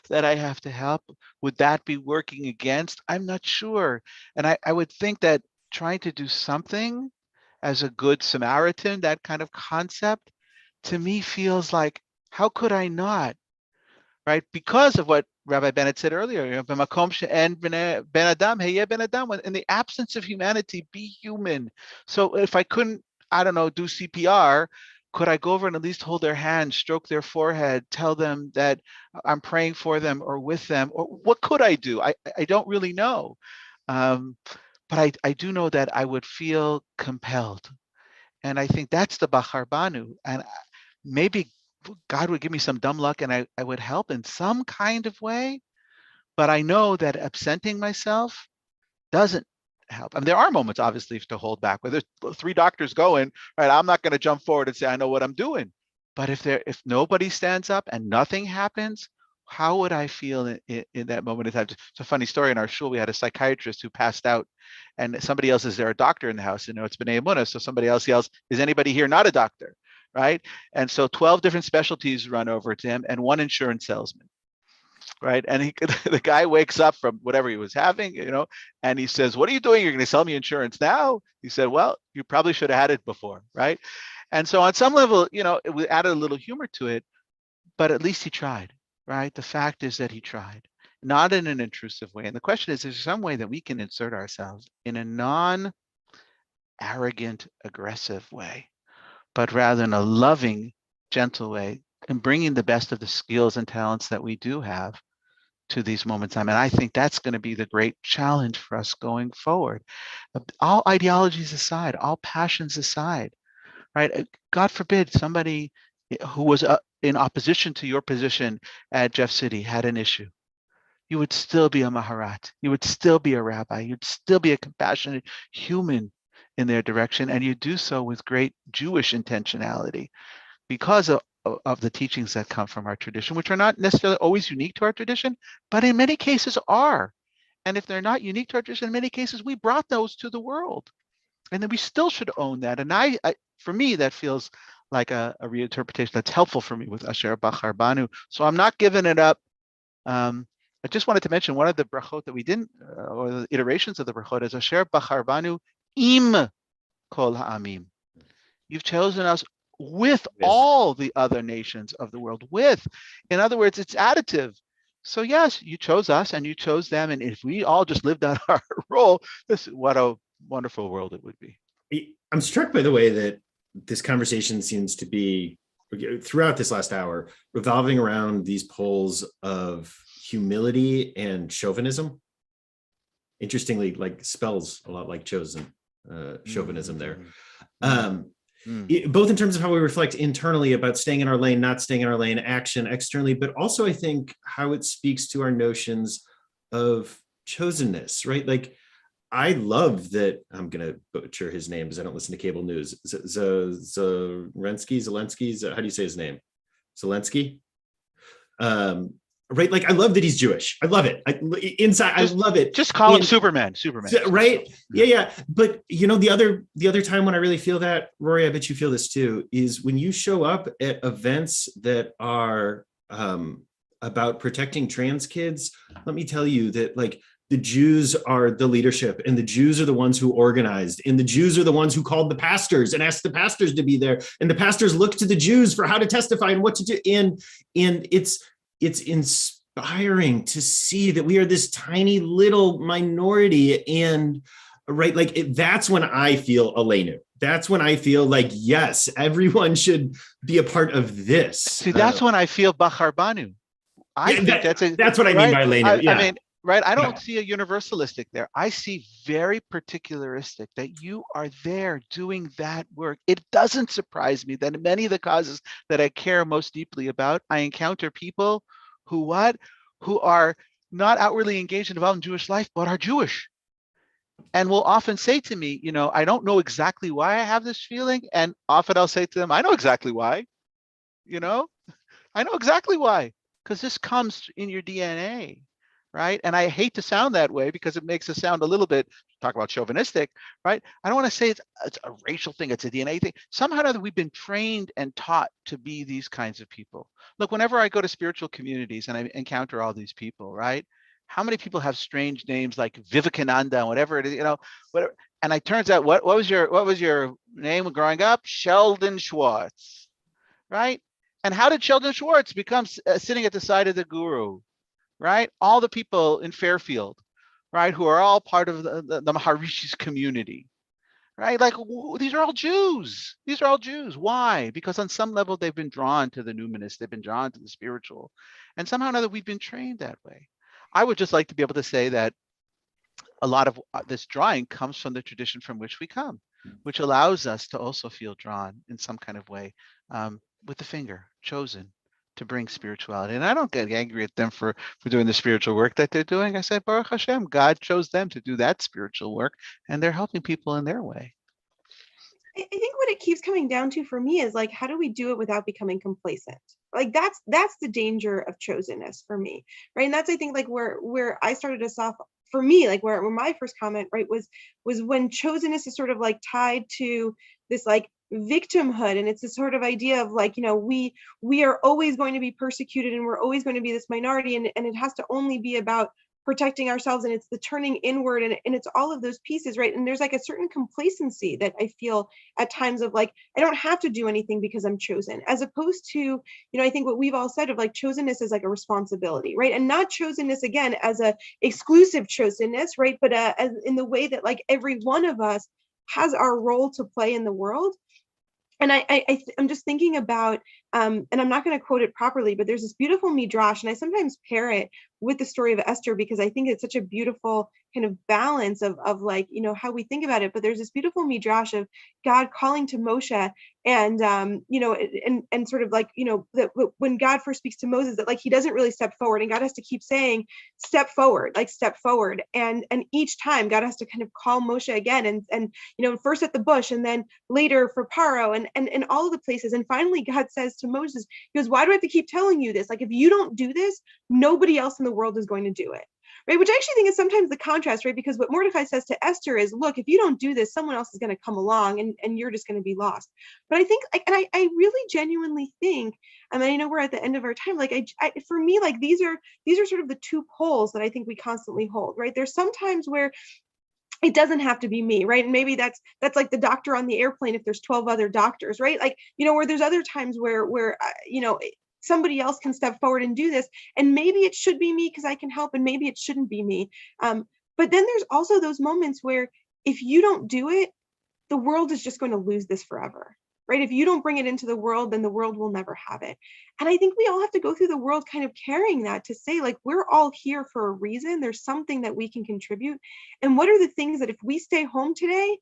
that I have to help? Would that be working against? I'm not sure. And I would think that trying to do something as a good Samaritan, that kind of concept, to me feels like, how could I not? Right? Because of what Rabbi Bennett said earlier, in the absence of humanity, be human. So if I couldn't, I don't know, do CPR, could I go over and at least hold their hand, stroke their forehead, tell them that I'm praying for them or with them? Or what could I do? I don't really know. But I do know that I would feel compelled. And I think that's the Bachar Banu. And maybe God would give me some dumb luck and I would help in some kind of way. But I know that absenting myself doesn't help. I mean, there are moments, obviously, to hold back. Where there's 3 doctors going, right? I'm not going to jump forward and say, I know what I'm doing. But if nobody stands up and nothing happens, how would I feel in that moment in time? It's a funny story. In our shul, we had a psychiatrist who passed out, and somebody else, is there a doctor in the house? It's B'nai Emunah. So somebody else yells, is anybody here not a doctor? Right? And so 12 different specialties run over to him and 1 insurance salesman. Right. And the guy wakes up from whatever he was having, and he says, what are you doing? You're going to sell me insurance now? He said, well, you probably should have had it before. Right. And so on some level, it added a little humor to it, but at least he tried. Right. The fact is that he tried, not in an intrusive way. And the question is there some way that we can insert ourselves in a non-arrogant, aggressive way, but rather in a loving, gentle way, and bringing the best of the skills and talents that we do have to these moments in time. And I think that's going to be the great challenge for us going forward. All ideologies aside, all passions aside, right? God forbid somebody who was in opposition to your position at Jeff City had an issue. You would still be a Maharat. You would still be a rabbi. You'd still be a compassionate human in their direction. And you do so with great Jewish intentionality because of of the teachings that come from our tradition, which are not necessarily always unique to our tradition, but in many cases are. And if they're not unique to our tradition, in many cases, we brought those to the world. And then we still should own that. And for me, that feels like a reinterpretation that's helpful for me with Asher Bachar Banu. So I'm not giving it up. I just wanted to mention one of the brachot that we didn't, or the iterations of the brachot is Asher Bachar Banu im kol ha'amim. You've chosen us with all the other nations of the world. In other words, it's additive. So yes, you chose us and you chose them. And if we all just lived out our role, what a wonderful world it would be. I'm struck by the way that this conversation seems to be, throughout this last hour, revolving around these poles of humility and chauvinism. Interestingly, like spells a lot like chosen, chauvinism there. Both in terms of how we reflect internally about staying in our lane, not staying in our lane, action externally, but also I think how it speaks to our notions of chosenness, right? Like, I love that, I'm going to butcher his name because I don't listen to cable news. Zelensky, how do you say his name? Zelensky? Right? Like, I love that he's Jewish. I love it. I love it. Just call him Superman. Right? Yeah. But the other time when I really feel that, Rory, I bet you feel this too, is when you show up at events that are about protecting trans kids. Let me tell you that, like, the Jews are the leadership, and the Jews are the ones who organized, and the Jews are the ones who called the pastors and asked the pastors to be there, and the pastors looked to the Jews for how to testify and what to do. And it's inspiring to see that we are this tiny little minority, and right, like that's when I feel Aleinu. That's when I feel like, yes, everyone should be a part of this. See, that's when I feel Bachar Banu. That's what I mean by Aleinu. Yeah. I mean, right? I don't see a universalistic there. I see very particularistic, that you are there doing that work. It doesn't surprise me that in many of the causes that I care most deeply about, I encounter people who are not outwardly engaged and involved in Jewish life, but are Jewish. And will often say to me, I don't know exactly why I have this feeling. And often I'll say to them, I know exactly why. I know exactly why, because this comes in your DNA. Right. And I hate to sound that way because it makes us sound a little bit, talk about chauvinistic, right? I don't want to say it's a racial thing, it's a DNA thing. Somehow or other, we've been trained and taught to be these kinds of people. Look, whenever I go to spiritual communities and I encounter all these people, right? How many people have strange names like Vivekananda, whatever it is, whatever. And it turns out, what was your name growing up? Sheldon Schwartz, right? And how did Sheldon Schwartz become sitting at the side of the guru? Right? All the people in Fairfield, right, who are all part of the Maharishi's community, right? Like, these are all Jews. These are all Jews. Why? Because on some level, they've been drawn to the numinous. They've been drawn to the spiritual. And somehow or another, we've been trained that way. I would just like to be able to say that a lot of this drawing comes from the tradition from which we come, which allows us to also feel drawn in some kind of way with the finger, chosen to bring spirituality. And I don't get angry at them for doing the spiritual work that they're doing. I said, Baruch Hashem, God chose them to do that spiritual work, and they're helping people in their way. I think what it keeps coming down to for me is, like, how do we do it without becoming complacent? Like, that's the danger of chosenness for me, right? And that's, I think, like where I started us off, for me, like where my first comment, right, was when chosenness is sort of like tied to this like victimhood, and it's a sort of idea of like, we are always going to be persecuted, and we're always going to be this minority, and it has to only be about protecting ourselves, and it's the turning inward, and it's all of those pieces, right? And there's like a certain complacency that I feel at times of like, I don't have to do anything because I'm chosen, as opposed to, I think what we've all said of like chosenness is like a responsibility, right? And not chosenness again as a exclusive chosenness, right? But as in the way that like every one of us has our role to play in the world. And I'm just thinking about, and I'm not going to quote it properly, but there's this beautiful midrash, and I sometimes pair it with the story of Esther, because I think it's such a beautiful kind of balance of like, how we think about it. But there's this beautiful midrash of God calling to Moshe, and and sort of like, that when God first speaks to Moses, that like he doesn't really step forward, and God has to keep saying, step forward, like step forward. And each time God has to kind of call Moshe again, and first at the bush, and then later for Paro, and all of the places. And finally God says to Moses, he goes, why do I have to keep telling you this? Like, if you don't do this, nobody else in the world is going to do it. Right? Which I actually think is sometimes the contrast, right? Because what Mordecai says to Esther is, look, if you don't do this, someone else is going to come along, and you're just going to be lost. But I think, I really genuinely think, and I know we're at the end of our time, like for me, like these are sort of the two poles that I think we constantly hold, right? There's sometimes where it doesn't have to be me, right? And maybe that's like the doctor on the airplane if there's 12 other doctors, right? Like, where there's other times where somebody else can step forward and do this, and maybe it should be me because I can help, and maybe it shouldn't be me. But then there's also those moments where if you don't do it, the world is just going to lose this forever, right? If you don't bring it into the world, then the world will never have it. And I think we all have to go through the world kind of carrying that, to say, like, we're all here for a reason. There's something that we can contribute. And what are the things that if we stay home today,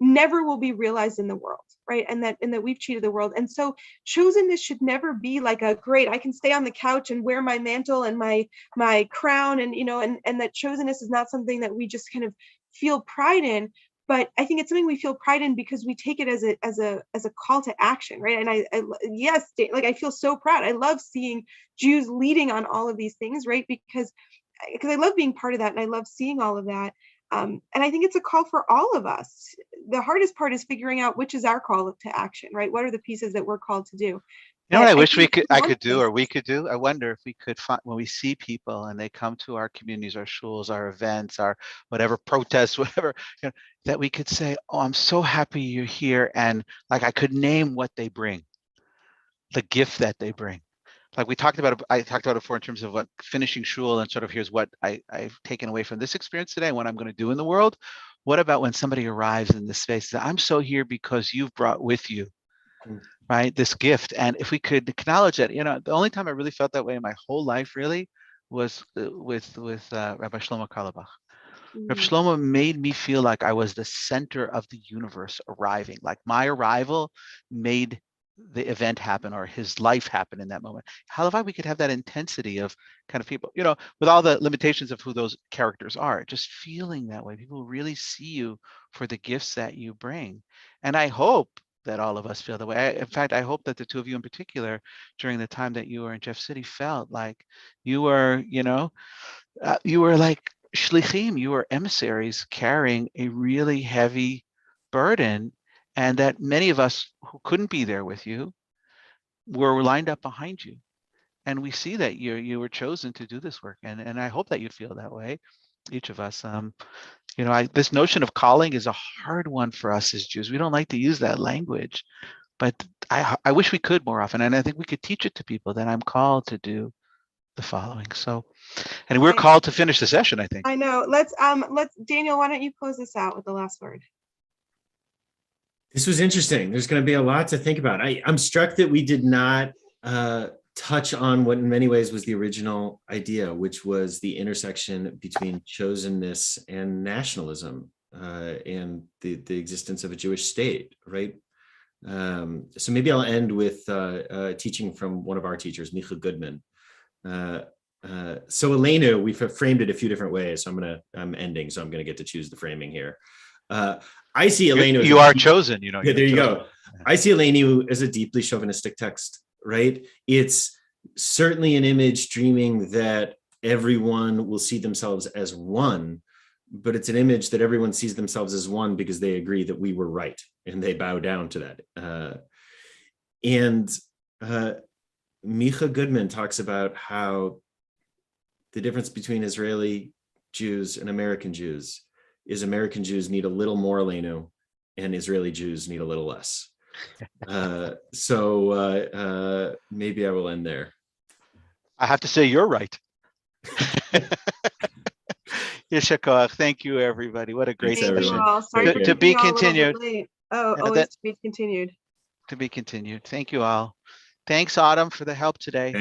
never will be realized in the world, right? And that we've cheated the world. And so chosenness should never be like a great, I can stay on the couch and wear my mantle and my crown, and and that chosenness is not something that we just kind of feel pride in. But I think it's something we feel pride in because we take it as a call to action, right? And I feel so proud. I love seeing Jews leading on all of these things, right? Because I love being part of that, and I love seeing all of that. And I think it's a call for all of us. The hardest part is figuring out which is our call to action, right? What are the pieces that we're called to do? You know what I wish think I could do, or we could do? I wonder if we could find, when we see people and they come to our communities, our shuls, our events, our whatever protests, whatever, that we could say, oh, I'm so happy you're here. And like, I could name what they bring, the gift that they bring. Like I talked about it before in terms of what finishing shul, and sort of here's what I've taken away from this experience today and what I'm going to do in the world. What about when somebody arrives in this space? I'm so here because you've brought with you, right, this gift. And if we could acknowledge it, the only time I really felt that way in my whole life really was with Rabbi Shlomo Karlebach. Rabbi Shlomo made me feel like I was the center of the universe arriving. Like my arrival made the event happen, or his life happen in that moment. How about we could have that intensity of kind of people, with all the limitations of who those characters are, just feeling that way. People really see you for the gifts that you bring. And I hope that all of us feel that way. In fact, I hope that the two of you in particular, during the time that you were in Jeff City, felt like you were, you were like shlichim, you were emissaries carrying a really heavy burden, and that many of us who couldn't be there with you were lined up behind you. And we see that you were chosen to do this work, and I hope that you feel that way, each of us. This notion of calling is a hard one for us as Jews. We don't like to use that language, but I wish we could more often, and I think we could teach it to people that I'm called to do the following. So, and we're called to finish the session, I think. I know. Let's Daniel, why don't you close this out with the last word? This was interesting. There's going to be a lot to think about. I'm struck that we did not touch on what in many ways was the original idea, which was the intersection between chosenness and nationalism, and the existence of a Jewish state, right? So maybe I'll end with teaching from one of our teachers, Micha Goodman. So Elena, we've framed it a few different ways. So I'm ending, so I'm going to get to choose the framing here. I see Elena. You are chosen, Yeah, there you go. I see Elena as a deeply chauvinistic text, right? It's certainly an image dreaming that everyone will see themselves as one, but it's an image that everyone sees themselves as one because they agree that we were right and they bow down to that. And Micha Goodman talks about how the difference between Israeli Jews and American Jews is American Jews need a little more Aleinu and Israeli Jews need a little less. So maybe I will end there. I have to say you're right. Yesha koach. Thank you, everybody. What a great session. Sorry to be continued. Always to be continued. To be continued. Thank you all. Thanks, Autumn, for the help today.